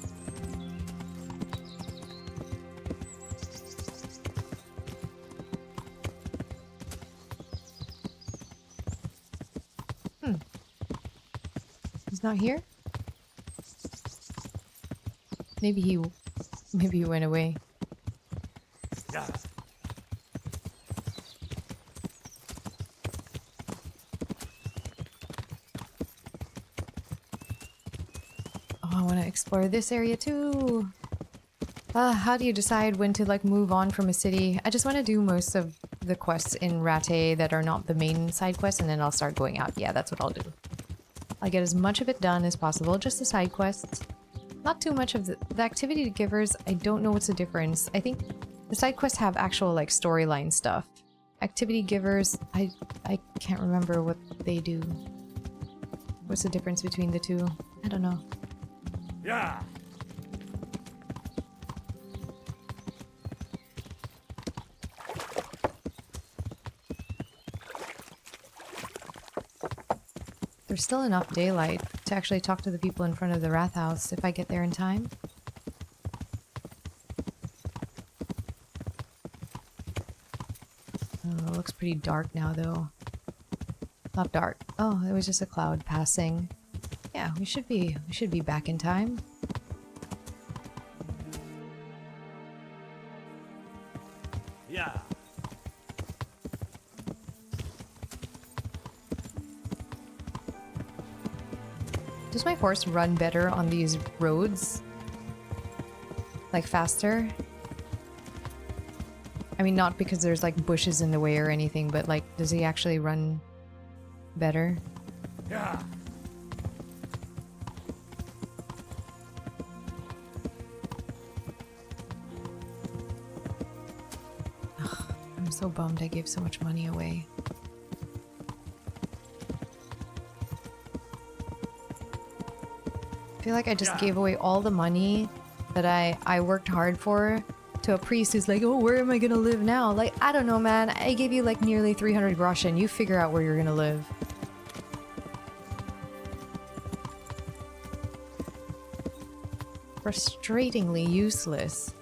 He's not here? Maybe he went away. Yeah. Oh, I want to explore this area too. How do you decide when to like move on from a city? I just want to do most of the quests in Rattay that are not the main side quests, and then I'll start going out. Yeah, that's what I'll do. I'll get as much of it done as possible, just the side quests. Not too much of the activity givers. I don't know what's the difference. I think the side quests have actual like storyline stuff. Activity givers, I can't remember what they do. What's the difference between the two? I don't know. Yeah. There's still enough daylight to actually talk to the people in front of the Wrath House if I get there in time. Oh, it looks pretty dark now, though. Not dark. Oh, it was just a cloud passing. Yeah, we should be back in time. Yeah. Does my horse run better on these roads? Like faster? I mean, not because there's like bushes in the way or anything, but like, does he actually run better? Yeah. Ugh, I'm so bummed I gave so much money away. I feel like I just gave away all the money that I worked hard for to a priest who's like, oh, where am I gonna live now? Like, I don't know, man. I gave you like nearly 300 groschen. You figure out where you're gonna live. Frustratingly useless.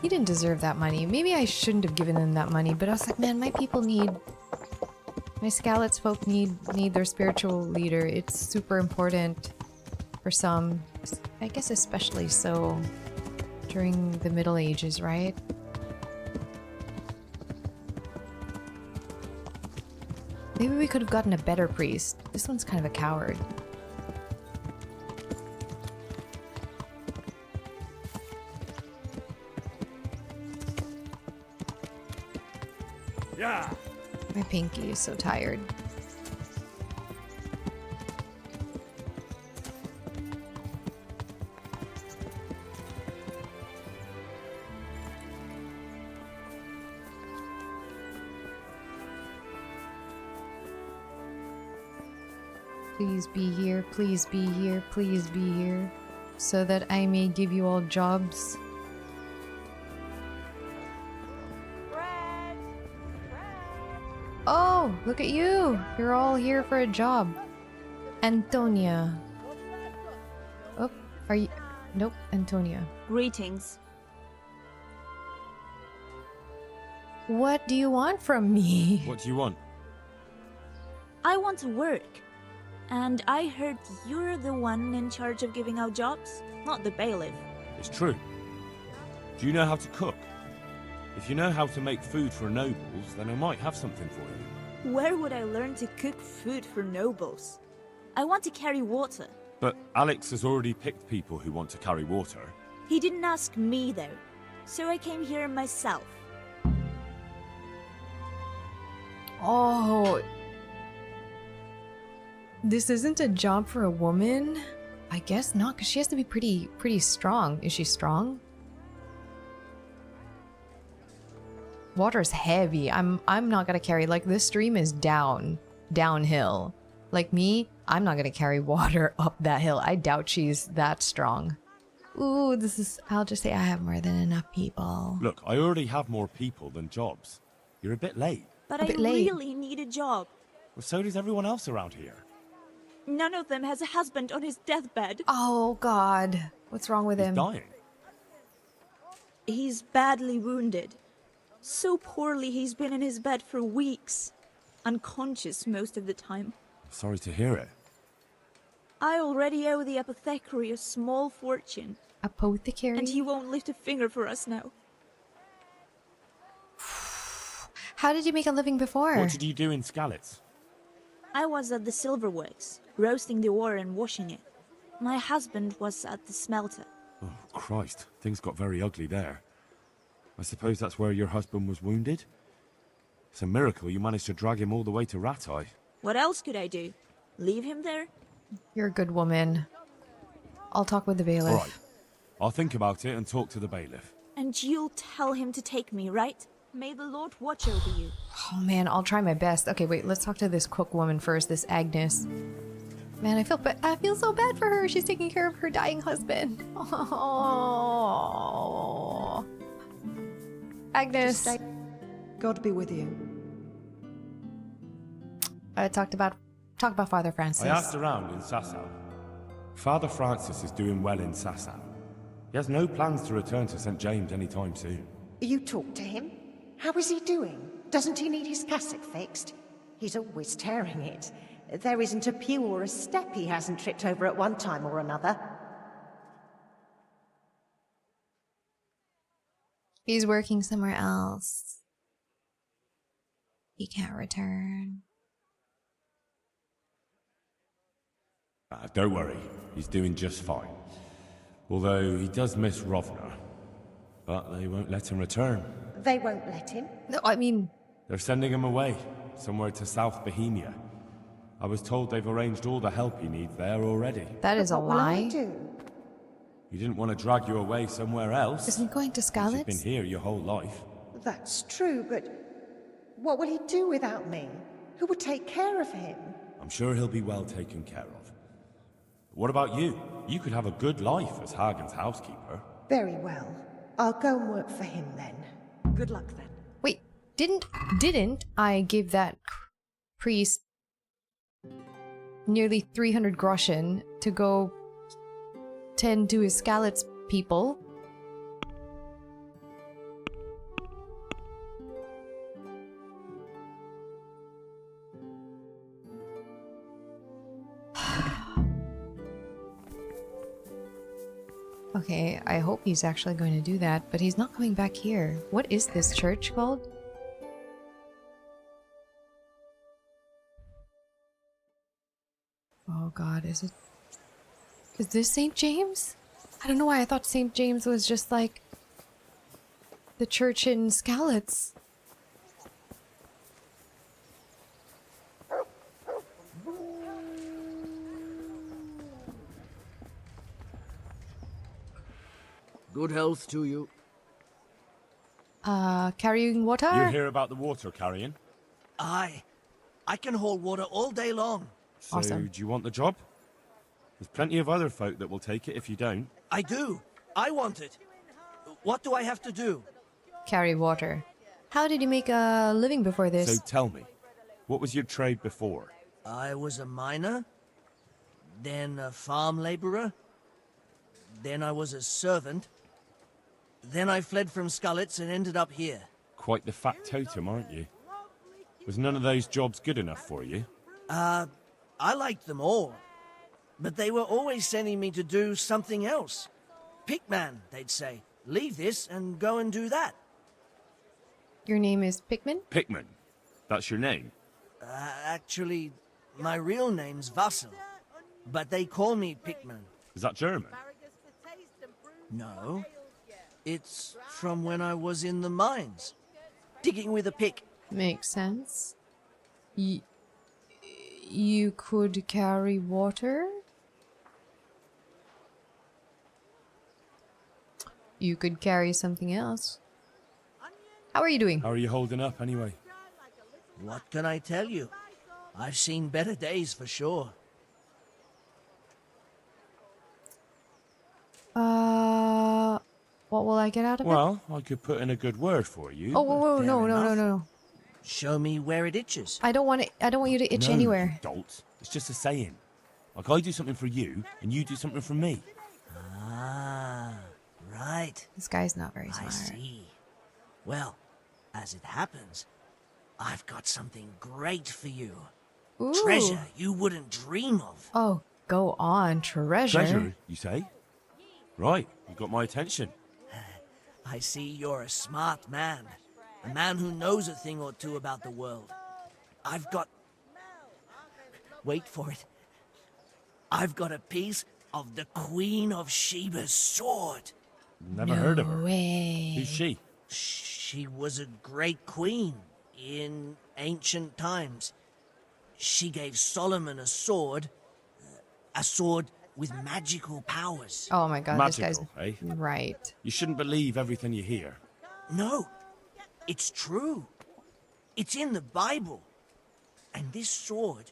He didn't deserve that money. Maybe I shouldn't have given him that money, but I was like, man, my people need... My Skalitz folk need their spiritual leader. It's super important for some. I guess especially so during the Middle Ages, right? Maybe we could have gotten a better priest. This one's kind of a coward. Yeah. My pinky is so tired. Please be here, please be here, please be here, so that I may give you all jobs. Oh, look at you! You're all here for a job. Antonia. Oh, are you... Nope, Antonia. Greetings. What do you want from me? What do you want? I want to work. And I heard you're the one in charge of giving out jobs, not the bailiff. It's true. Do you know how to cook? If you know how to make food for nobles, then I might have something for you. Where would I learn to cook food for nobles? I want to carry water. But Alex has already picked people who want to carry water. He didn't ask me, though. So I came here myself. Oh... This isn't a job for a woman? I guess not, because she has to be pretty strong. Is she strong? Water's heavy. I'm not gonna carry, like, this stream is downhill. Like me, I'm not gonna carry water up that hill. I doubt she's that strong. Ooh, this is, I'll just say I have more than enough people. Look, I already have more people than jobs. You're a bit late. But I really need a job. Well, so does everyone else around here. None of them has a husband on his deathbed. Oh, God. What's wrong with him? He's dying. He's badly wounded. So poorly he's been in his bed for weeks. Unconscious most of the time. Sorry to hear it. I already owe the apothecary a small fortune. Apothecary? And he won't lift a finger for us now. How did you make a living before? What did you do in Skalitz? I was at the silverworks, roasting the ore and washing it. My husband was at the smelter. Oh, Christ. Things got very ugly there. I suppose that's where your husband was wounded? It's a miracle you managed to drag him all the way to Rattay. What else could I do? Leave him there? You're a good woman. I'll talk with the bailiff. All right. I'll think about it and talk to the bailiff. And you'll tell him to take me, right? May the Lord watch over you. Oh man, I'll try my best. Okay, wait, let's talk to this cook woman first, this Agnes. Man, I feel so bad for her. She's taking care of her dying husband. Oh. Agnes. God be with you. Talk about Father Francis. I asked around in Sasau. Father Francis is doing well in Sasau. He has no plans to return to St. James anytime soon. You talked to him? How is he doing? Doesn't he need his cassock fixed? He's always tearing it. There isn't a pew or a step he hasn't tripped over at one time or another. He's working somewhere else. He can't return. Don't worry, he's doing just fine. Although he does miss Rovna. But they won't let him return. They won't let him? No, I mean... They're sending him away, somewhere to South Bohemia. I was told they've arranged all the help he needs there already. That is a What will I lie. do? You didn't want to drag you away somewhere else. Isn't he going to You've Skalitz? been here your whole life. That's true, but what will he do without me? Who will take care of him? I'm sure he'll be well taken care of. What about you? You could have a good life as Hagen's housekeeper. Very well. I'll go and work for him then. Good luck then. Wait, didn't I give that priest nearly 300 groschen to go tend to his Skalitz people? Okay, I hope he's actually going to do that, but he's not coming back here. What is this church called? Oh god, is this St. James? I don't know why I thought St. James was just like the church in Skalitz. Good health to you. Carrying water? You hear about the water carrying? Aye. I can haul water all day long. So, Awesome. do you want the job? There's plenty of other folk that will take it if you don't. I do. I want it. What do I have to do? Carry water. How did you make a living before this? So tell me, what was your trade before? I was a miner, then a farm laborer, then I was a servant, then I fled from Skalitz and ended up here. Quite the factotum, aren't you? Was none of those jobs good enough for you? I liked them all, but they were always sending me to do something else. Pickman, they'd say. Leave this and go and do that. Your name is Pickman? Pickman. That's your name? Actually, my real name's Vassal, but they call me Pickman. Is that German? No. It's from when I was in the mines, digging with a pick. Makes sense. You could carry water? You could carry something else. How are you doing? How are you holding up, anyway? What can I tell you? I've seen better days for sure. What will I get out of it? Well, I could put in a good word for you. Oh, whoa, Fair no. enough. Show me where it itches. I don't want it. I don't want you to itch No, anywhere. you don't. It's just a saying. Like I do something for you, and you do something for me. Ah, right. This guy's not very I smart. see. Well, as it happens, I've got something great for you. Ooh. Treasure you wouldn't dream of. Oh, go on, treasure. Treasure, you say? Right, you got my attention. I see you're a smart man. A man who knows a thing or two about the world. I've got... Wait for it. I've got a piece of the Queen of Sheba's sword. Never heard of her. Way. Who's she? She was a great queen in ancient times. She gave Solomon a sword with magical powers. Oh my god, Magical, this guy's eh? right. You shouldn't believe everything you hear. No, it's true. It's in the Bible. And this sword,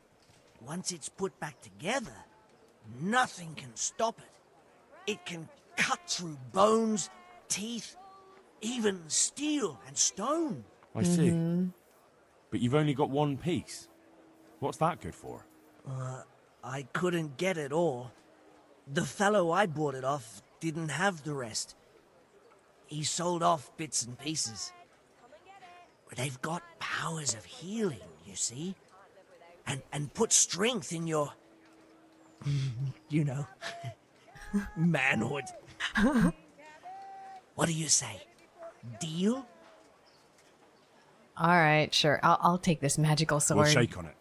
once it's put back together, nothing can stop it. It can cut through bones, teeth, even steel and stone. I see. But you've only got one piece. What's that good for? I couldn't get it all. The fellow I bought it off didn't have the rest. He sold off bits and pieces. They've got powers of healing, you see? And put strength in your... you know... manhood. What do you say? Deal? All right, sure. I'll take this magical sword. We'll shake on it.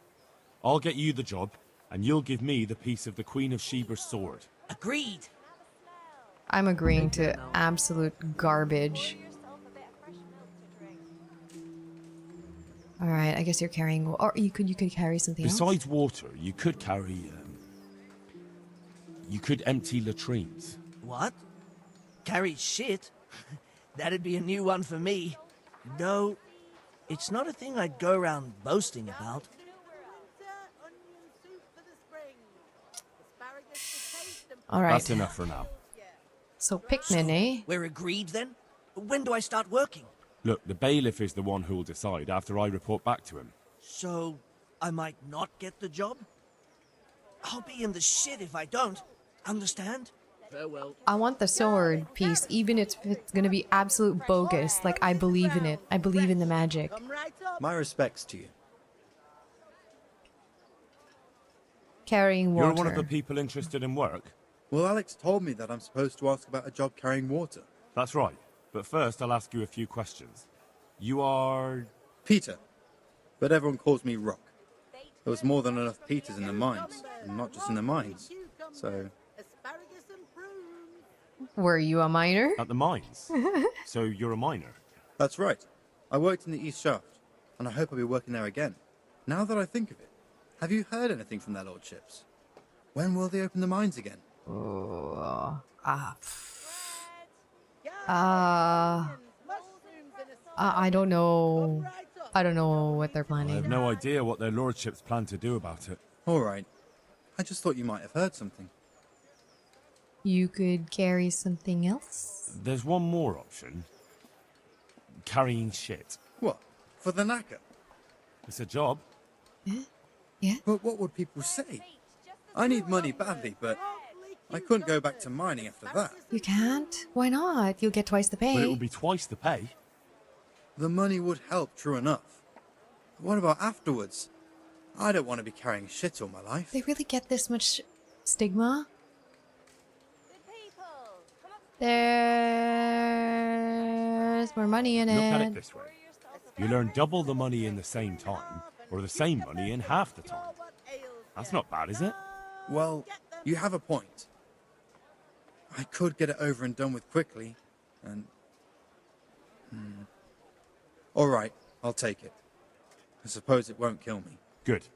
I'll get you the job, and you'll give me the piece of the Queen of Sheba's sword. Agreed. I'm agreeing to absolute garbage. All right, I guess you're carrying, or you could carry something else. Besides water, you could carry. You could empty latrines. What? Carry shit? That'd be a new one for me. No, it's not a thing I'd go around boasting about. All right. That's enough for now. So Pikmin, eh? We're agreed then? When do I start working? Look, the bailiff is the one who'll decide after I report back to him. So, I might not get the job? I'll be in the shit if I don't. Understand? Farewell. I want the sword piece, even if it's gonna be absolute bogus. Like, I believe in it. I believe in the magic. My respects to you. Carrying water. You're one of the people interested in work? Well, Alex told me that I'm supposed to ask about a job carrying water. That's right. But first, I'll ask you a few questions. You are... Peter. But everyone calls me Rock. There was more than enough Peters in the mines, and not just in the mines. So... Were you a miner? At the mines? So you're a miner? That's right. I worked in the East Shaft, and I hope I'll be working there again. Now that I think of it, have you heard anything from their lordships? When will they open the mines again? I don't know. I don't know what they're planning. I have no idea what their lordships plan to do about it. All right. I just thought you might have heard something. You could carry something else? There's one more option. Carrying shit. What? For the knacker? It's a job. Yeah? But what would people say? I need money badly, but I couldn't go back to mining after that. You can't? Why not? You'll get twice the pay. But it will be twice the pay. The money would help, true enough. What about afterwards? I don't want to be carrying shit all my life. They really get this much stigma? There's more money in it. Look at it this way. You learn double the money in the same time, or the same money in half the time. That's not bad, is it? Well, you have a point. I could get it over and done with quickly, and... All right, I'll take it. I suppose it won't kill me. Good.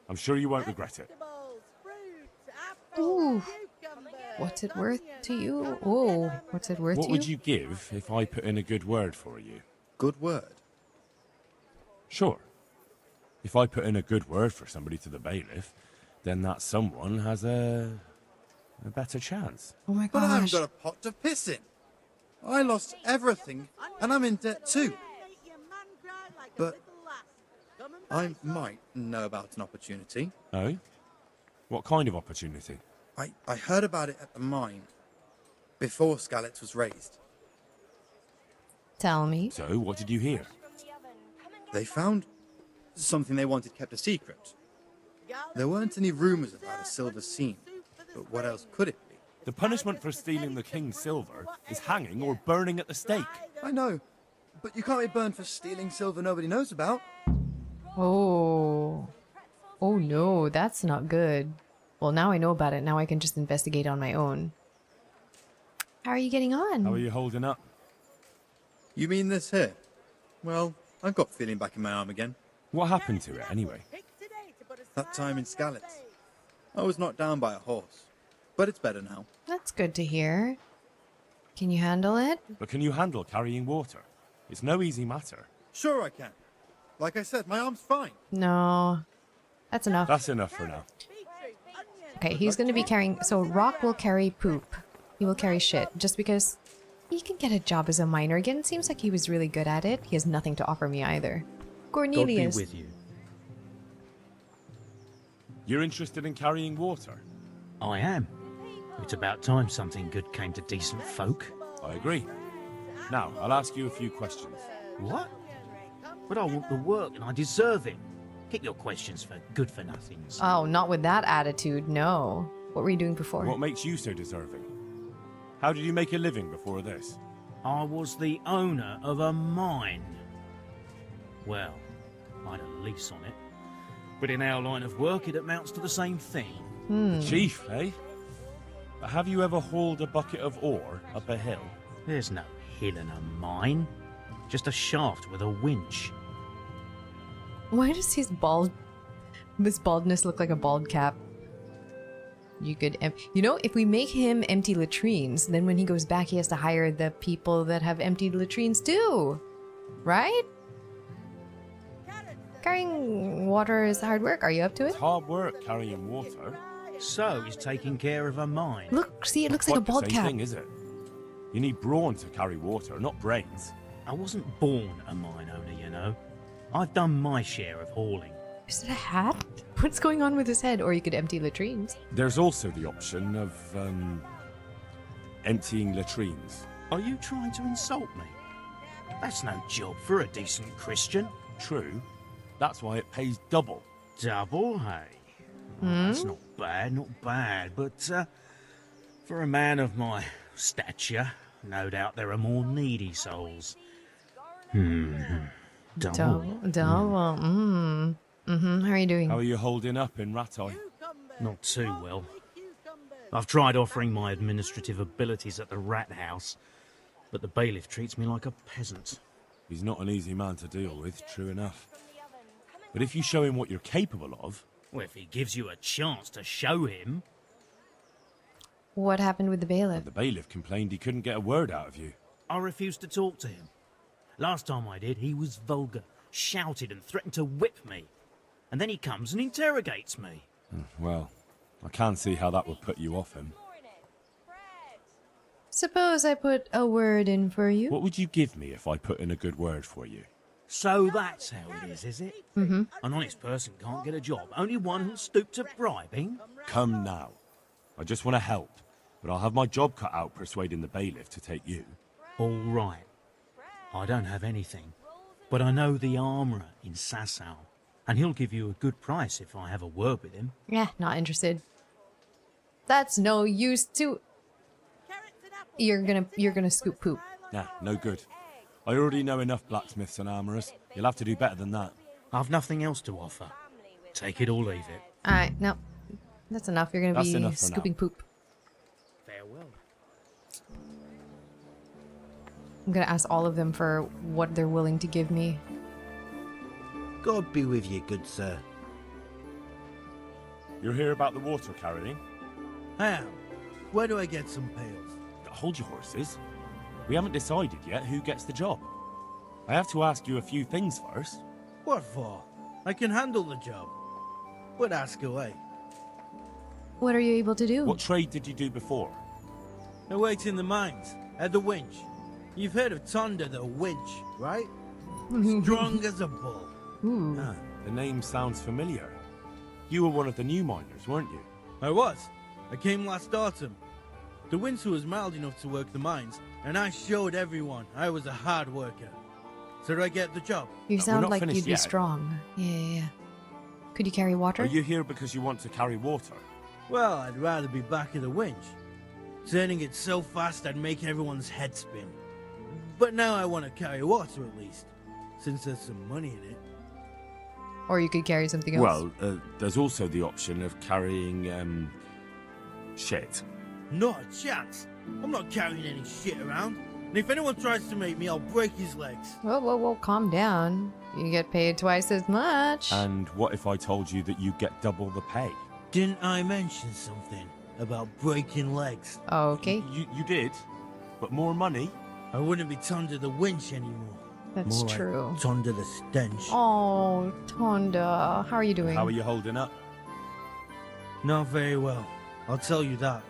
I'm sure you won't regret it. Ooh. What's it worth to you? Oh, what's it worth to you? What would you give if I put in a good word for you? Good word? Sure. If I put in a good word for somebody to the bailiff, then that someone has a better chance. Oh my gosh. But I haven't got a pot to piss in. I lost everything, and I'm in debt too. But I might know about an opportunity. Oh? What kind of opportunity? I heard about it at the mine, before Skalitz was raised. Tell me. So, what did you hear? They found something they wanted kept a secret. There weren't any rumors about a silver seam, but what else could it be? The punishment for stealing the king's silver is hanging or burning at the stake. I know, but you can't be burned for stealing silver nobody knows about. Oh. Oh no, that's not good. Well, now I know about it. Now I can just investigate on my own. How are you getting on? How are you holding up? You mean this here? Well, I've got feeling back in my arm again. What happened to it, anyway? That time in Skalitz. I was knocked down by a horse. But it's better now. That's good to hear. Can you handle it? But can you handle carrying water? It's no easy matter. Sure I can. Like I said, my arm's fine. No. That's enough. That's enough for now. Okay, he's going to be carrying... So Rock will carry poop. He will carry shit. Just because he can get a job as a miner again. It seems like he was really good at it. He has nothing to offer me either. Cornelius. God be with you. You're interested in carrying water? I am. It's about time something good came to decent folk. I agree. Now, I'll ask you a few questions. What? But I want the work and I deserve it. Keep your questions for good-for-nothings. Oh, not with that attitude, no. What were you doing before? What makes you so deserving? How did you make a living before this? I was the owner of a mine. Well, I had a lease on it. But in our line of work, it amounts to the same thing. The chief, eh? But have you ever hauled a bucket of ore up a hill? There's no hill in a mine. Just a shaft with a winch. Why does his baldness look like a bald cap? You could, you know, if we make him empty latrines, then when he goes back, he has to hire the people that have emptied latrines too, right? Carrying water is hard work. Are you up to it? It's hard work carrying water. So he's taking care of a mine. Look, see, it looks like a bald the same cap. thing, is it? You need brawn to carry water, not brains. I wasn't born a mine owner, you know. I've done my share of hauling. Is it a hat? What's going on with his head? Or you could empty latrines. There's also the option of, emptying latrines. Are you trying to insult me? That's no job for a decent Christian. True. That's why it pays double. Double, hey? Well, that's not bad, but for a man of my stature, no doubt there are more needy souls. Double. How are you doing? How are you holding up in Rattay? Not too well. I've tried offering my administrative abilities at the rat house, but the bailiff treats me like a peasant. He's not an easy man to deal with, true enough. But if you show him what you're capable of... Well, if he gives you a chance to show him... What happened with the bailiff? The bailiff complained he couldn't get a word out of you. I refused to talk to him. Last time I did, he was vulgar, shouted and threatened to whip me. And then he comes and interrogates me. Well, I can't see how that would put you off him. Suppose I put a word in for you? What would you give me if I put in a good word for you? So that's how it is it? An honest person can't get a job, only one who'll stoop to bribing? Come now. I just want to help, but I'll have my job cut out persuading the bailiff to take you. All right. I don't have anything, but I know the armourer in Sasau, and he'll give you a good price if I have a word with him. Yeah, not interested. That's no use to... You're gonna scoop poop. Nah, no good. I already know enough blacksmiths and armourers. You'll have to do better than that. I've nothing else to offer. Take it or leave it. Alright, no. That's enough. You're gonna That's be enough for scooping now. poop. Farewell. I'm gonna ask all of them for what they're willing to give me. God be with you, good sir. You're here about the water carrying? How? Where do I get some pails? Hold your horses. We haven't decided yet who gets the job. I have to ask you a few things first. What for? I can handle the job. But ask away. What are you able to do? What trade did you do before? I worked in the mines, at the winch. You've heard of Thunder the winch, right? Strong as a bull. Ah, the name sounds familiar. You were one of the new miners, weren't you? I was. I came last autumn. The winter was mild enough to work the mines, and I showed everyone I was a hard worker. So do I get the job? You sound like finished you'd be yet. strong. Yeah. Could you carry water? Are you here because you want to carry water? Well, I'd rather be back at the winch. Turning it so fast I'd make everyone's head spin. But now I want to carry water at least, since there's some money in it. Or you could carry something else. Well, there's also the option of carrying, shit. Not a chance. I'm not carrying any shit around. And if anyone tries to make me, I'll break his legs. Whoa, whoa, whoa, calm down. You get paid twice as much. And what if I told you that you get double the pay? Didn't I mention something about breaking legs? Okay. You did, but more money? I wouldn't be Tonda the winch anymore. That's More true. Like Tonda the stench. Oh, Tonda. How are you doing? How are you holding up? Not very well. I'll tell you that.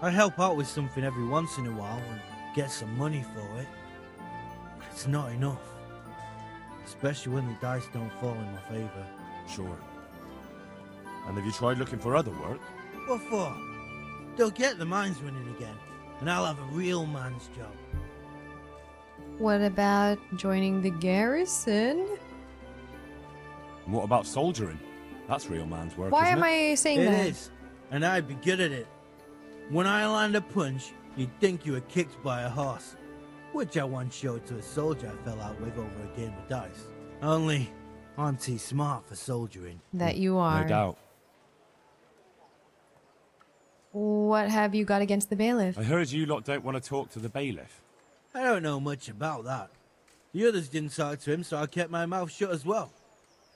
I help out with something every once in a while and get some money for it. But it's not enough. Especially when the dice don't fall in my favor. Sure. And have you tried looking for other work? What for? They'll get the mines running again, and I'll have a real man's job. What about joining the garrison? And what about soldiering? That's real man's work, Why isn't am it? I saying that? It is, and I'd be good at it. When I land a punch, you'd think you were kicked by a horse, which I once showed to a soldier I fell out with over a game of dice. Only, I'm too smart for soldiering. That you are. No doubt. What have you got against the bailiff? I heard you lot don't want to talk to the bailiff. I don't know much about that. The others didn't talk to him, so I kept my mouth shut as well.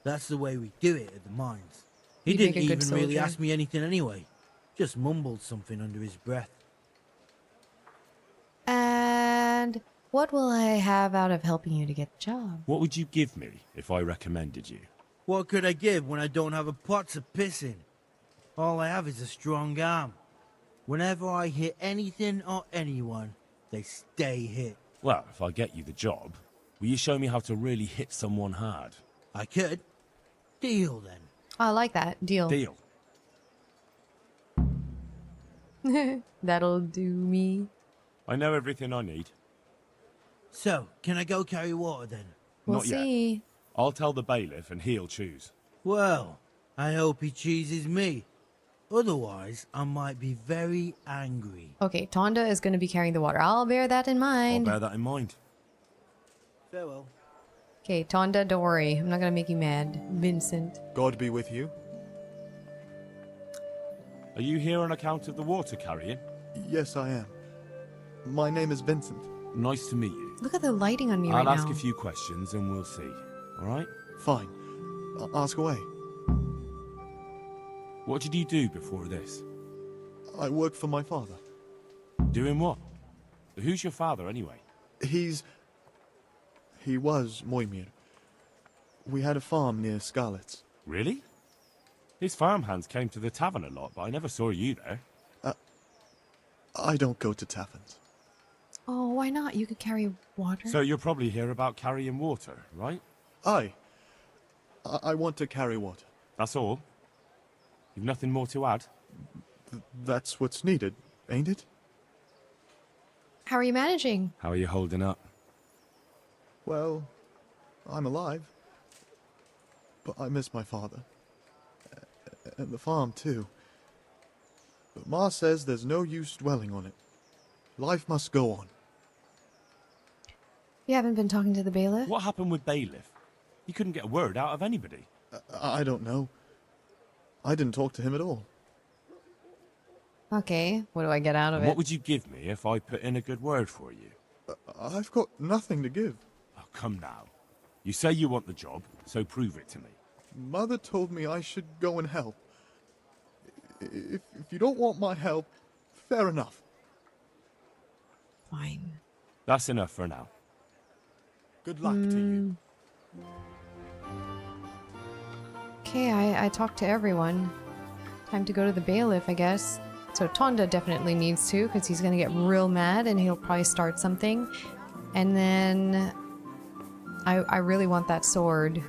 That's the way we do it at the mines. He You'd make didn't a good even really soldier. ask me anything anyway. Just mumbled something under his breath. And what will I have out of helping you to get the job? What would you give me if I recommended you? What could I give when I don't have a pot to piss in? All I have is a strong arm. Whenever I hit anything or anyone, they stay hit. Well, if I get you the job, will you show me how to really hit someone hard? I could. Deal then. I like that. Deal. Deal. That'll do me. I know everything I need. So, can I go carry water then? We'll Not yet. see. I'll tell the bailiff and he'll choose. Well, I hope he chooses me. Otherwise, I might be very angry. Okay, Tonda is going to be carrying the water. I'll bear that in I'll mind. bear that in mind. Farewell. Okay, Tonda, don't worry. I'm not going to make you mad. Vincent. God be with you. Are you here on account of the water carrying? Yes, I am. My name is Vincent. Nice to meet you. Look at the lighting on me I'll right now. ask a few questions and we'll see. Alright? Fine. Ask away. What did you do before this? I work for my father. Doing what? Who's your father anyway? He was Moimir. We had a farm near Skalitz. Really? His farmhands came to the tavern a lot, but I never saw you there. I don't go to taverns. Oh, why not? You could carry water. So you're probably here about carrying water, right? I want to carry water. That's all? You've nothing more to add? That's what's needed, ain't it? How are you managing? How are you holding up? Well, I'm alive. But I miss my father. And the farm, too. But Ma says there's no use dwelling on it. Life must go on. You haven't been talking to the bailiff? What happened with bailiff? He couldn't get a word out of anybody. I don't know. I didn't talk to him at all. Okay, what do I get out of And it? what would you give me if I put in a good word for you? I've got nothing to give. Oh, come now. You say you want the job, so prove it to me. Mother told me I should go and help. If you don't want my help, fair enough. Fine. That's enough for now. Good luck to you. Okay, I talked to everyone. Time to go to the bailiff, I guess. So Tonda definitely needs to, because he's going to get real mad and he'll probably start something. And then I really want that sword.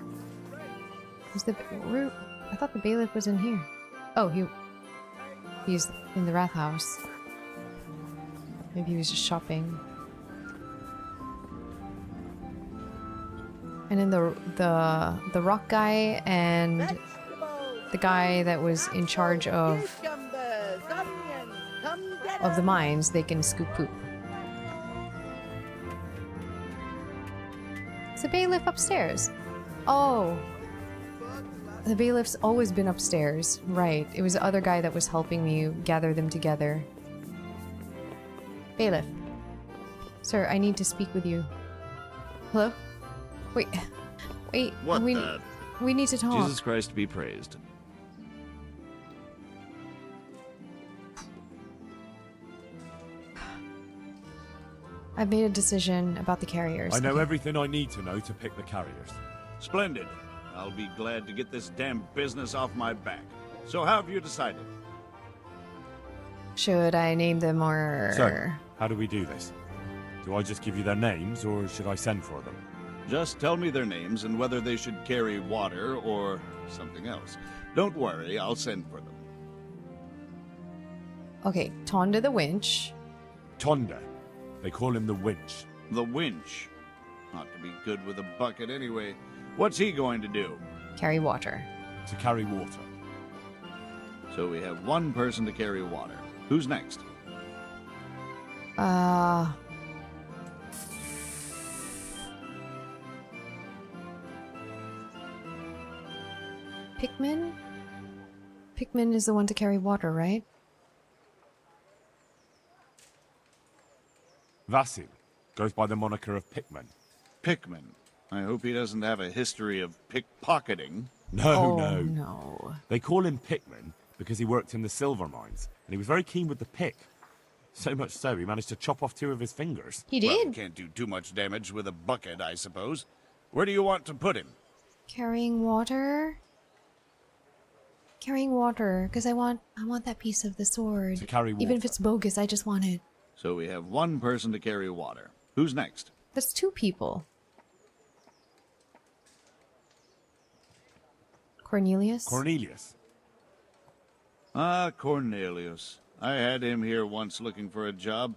Who's the root? I thought the bailiff was in here. Oh, he's in the Wrath House. Maybe he was just shopping. And then the rock guy and the guy that was in charge of the mines, they can scoop poop. It's a bailiff upstairs. Oh. The bailiff's always been upstairs. Right. It was the other guy that was helping me gather them together. Bailiff. Sir, I need to speak with you. Hello? Wait. Wait. What we need to talk. Jesus Christ be praised. I've made a decision about the carriers. I know everything I need to know to pick the carriers. Splendid. I'll be glad to get this damn business off my back. So how have you decided? Should I name them or... So, how do we do this? Do I just give you their names, or should I send for them? Just tell me their names and whether they should carry water or something else. Don't worry, I'll send for them. Okay, Tonda the Winch. Tonda. They call him the Winch. The Winch. Ought to be good with a bucket anyway. What's he going to do? Carry water. To carry water. So we have one person to carry water. Who's next? Pikmin? Pikmin is the one to carry water, right? Vasil goes by the moniker of Pikmin. Pikmin. I hope he doesn't have a history of pickpocketing. No. They call him Pikmin because he worked in the silver mines, and he was very keen with the pick. So much so, he managed to chop off 2 of his fingers. He did? Well, can't do too much damage with a bucket, I suppose. Where do you want to put him? Carrying water? Carrying water, because I want that piece of the sword. To carry water. Even if it's bogus, I just want it. So we have one person to carry water. Who's next? That's 2 people. Cornelius? Cornelius. Ah, Cornelius. I had him here once looking for a job.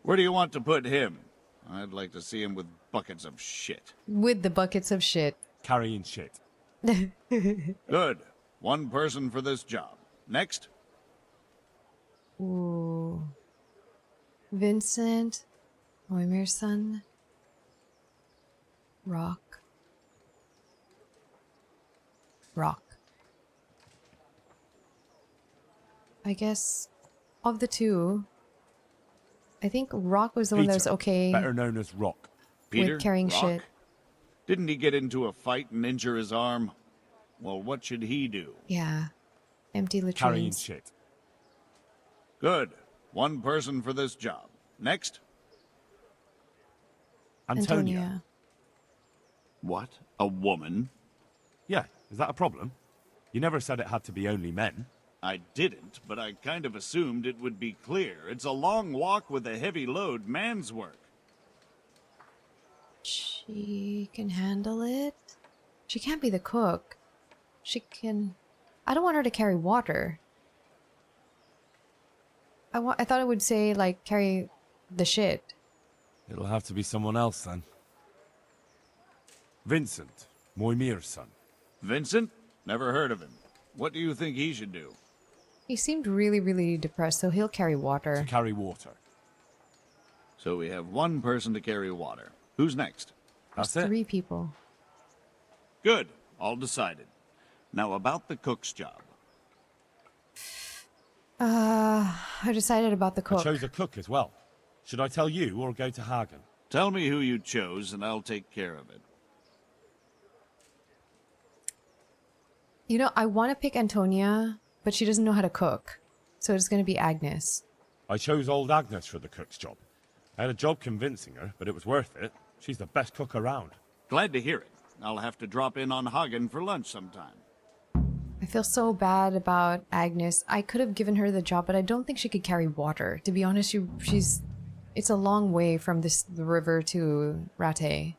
Where do you want to put him? I'd like to see him with buckets of shit. With the buckets of shit. Carrying shit. Good. One person for this job. Next? Ooh. Vincent. Moimir's son. Rock. I guess of the 2, I think Rock was the one that was okay. Better known as Rock. Peter? With carrying Rock? shit. Didn't he get into a fight and injure his arm? Well, what should he do? Yeah. Empty latrines. Carrying shit. Good. One person for this job. Next? Antonia. What? A woman? Yeah, is that a problem? You never said it had to be only men. I didn't, but I kind of assumed it would be clear. It's a long walk with a heavy load, man's work. She can handle it. She can't be the cook. She can... I don't want her to carry water. I thought it would say, like, carry the shit. It'll have to be someone else, then. Vincent, Moimir's son. Vincent? Never heard of him. What do you think he should do? He seemed really, really depressed, so he'll carry water. To carry water. So we have one person to carry water. Who's next? That's it. 3 people. Good. All decided. Now about the cook's job. I decided about the cook. I chose a cook as well. Should I tell you or go to Hagen? Tell me who you chose and I'll take care of it. You know, I want to pick Antonia, but she doesn't know how to cook. So it's going to be Agnes. I chose old Agnes for the cook's job. I had a job convincing her, but it was worth it. She's the best cook around. Glad to hear it. I'll have to drop in on Hagen for lunch sometime. I feel so bad about Agnes. I could have given her the job, but I don't think she could carry water. To be honest, she's... It's a long way from the river to Rattay.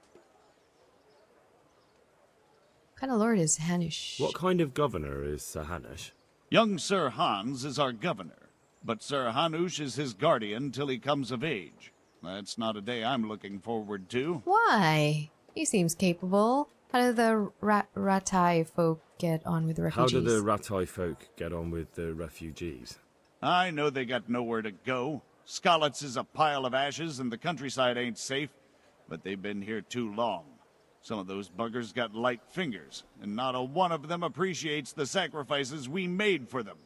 What kind of lord is Hanish? What kind of governor is Sir Hanish? Young Sir Hans is our governor, but Sir Hanush is his guardian till he comes of age. That's not a day I'm looking forward to. Why? He seems capable. How do the Rattay folk get on with the refugees? How do the Rattay folk get on with the refugees? I know they got nowhere to go. Skalitz is a pile of ashes and the countryside ain't safe, but they've been here too long. Some of those buggers got light fingers, and not a one of them appreciates the sacrifices we made for them.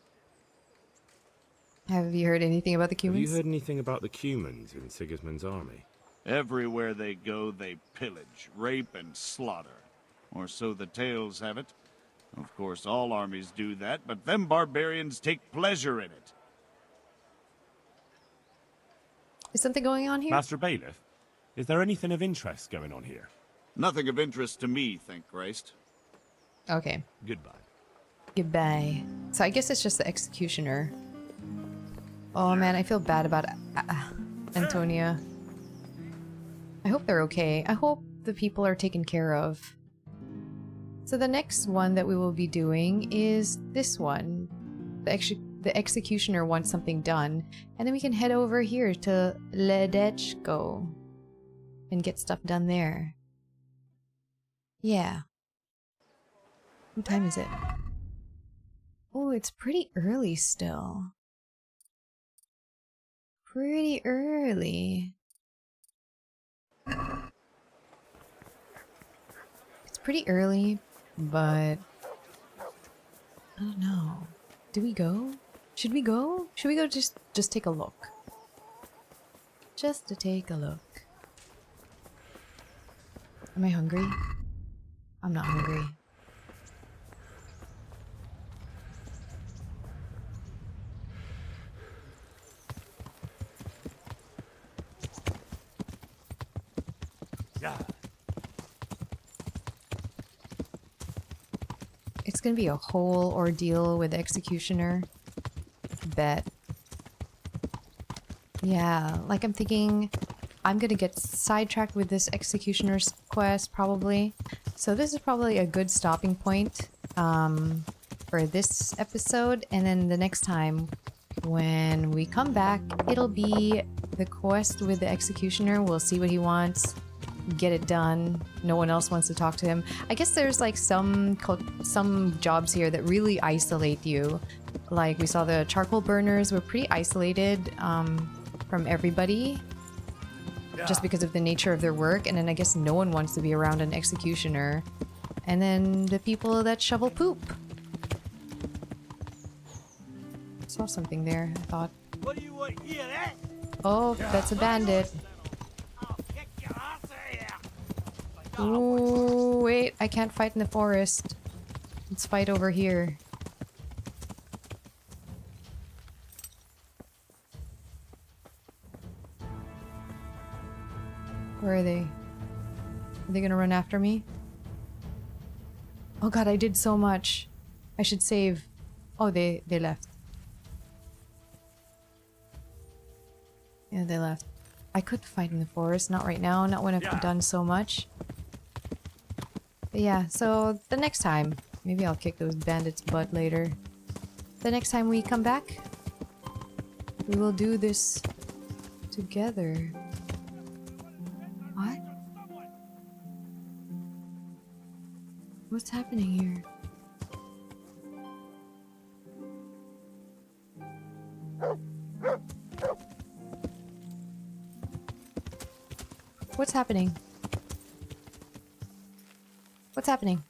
Have you heard anything about the Have you Cumans? heard anything about the Cumans in Sigismund's army? Everywhere they go, they pillage, rape, and slaughter. Or so the tales have it. Of course, all armies do that, but them barbarians take pleasure in it. Is something going on here? Master Bailiff, is there anything of interest going on here? Nothing of interest to me, thank Christ. Okay. Goodbye. Goodbye. So I guess it's just the executioner. Oh man, I feel bad about Antonia. I hope they're okay. I hope the people are taken care of. So the next one that we will be doing is this one. The executioner wants something done. And then we can head over here to Ledechko and get stuff done there. Yeah. What time is it? Oh, it's pretty early still. Pretty early. It's pretty early, but I don't know. Do we go? Should we go? Should we go just take a look? Just to take a look. Am I hungry? I'm not hungry. Yeah. It's gonna be a whole ordeal with the executioner. Bet. Yeah, like I'm thinking I'm gonna get sidetracked with this executioner's quest probably. So this is probably a good stopping point for this episode, and then the next time when we come back it'll be the quest with the executioner. We'll see what he wants. Get it done. No one else wants to talk to him. I guess there's like some jobs here that really isolate you. Like we saw the charcoal burners were pretty isolated from everybody just because of the nature of their work, and then I guess no one wants to be around an executioner. And then the people that shovel poop. Saw something there, I thought. What do you want here, eh? Oh, that's a bandit. Ooh, wait, I can't fight in the forest. Let's fight over here. Where are they? Are they gonna run after me? Oh god, I did so much. I should save. Oh, they left. Yeah, they left. I could fight in the forest, not right now, not when I've done so much. But yeah, so the next time, maybe I'll kick those bandits' butt later. The next time we come back, we will do this together. What? What's happening here? What's happening? What's happening?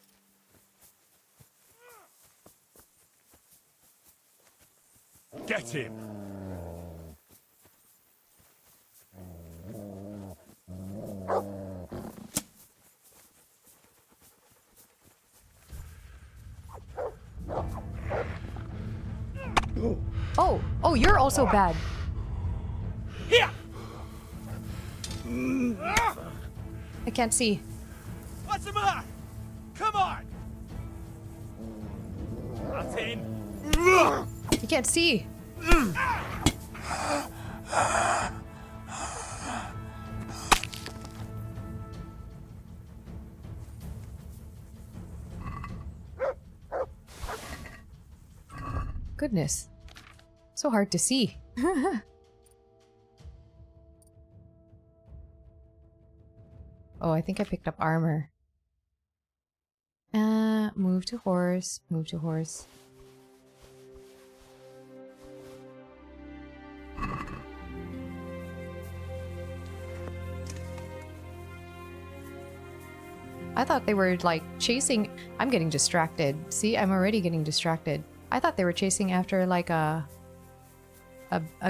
Get him! Oh, you're also bad. Here! I can't see. What's the matter? Come on! That's in. You can't see. Goodness. So hard to see. Oh, I think I picked up armor. Move to horse. Move to horse. I thought they were like chasing. I'm getting distracted. See, I'm already getting distracted. I thought they were chasing after like a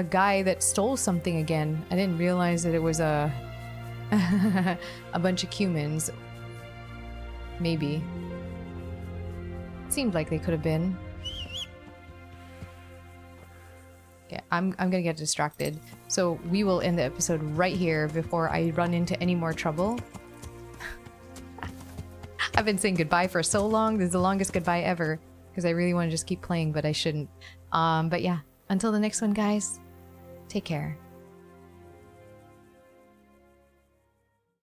guy that stole something again. I didn't realize that it was a a bunch of humans. Maybe. Seemed like they could have been. Yeah, I'm gonna get distracted. So we will end the episode right here before I run into any more trouble. I've been saying goodbye for so long. This is the longest goodbye ever because I really want to just keep playing, but I shouldn't. But yeah, until the next one, guys, take care.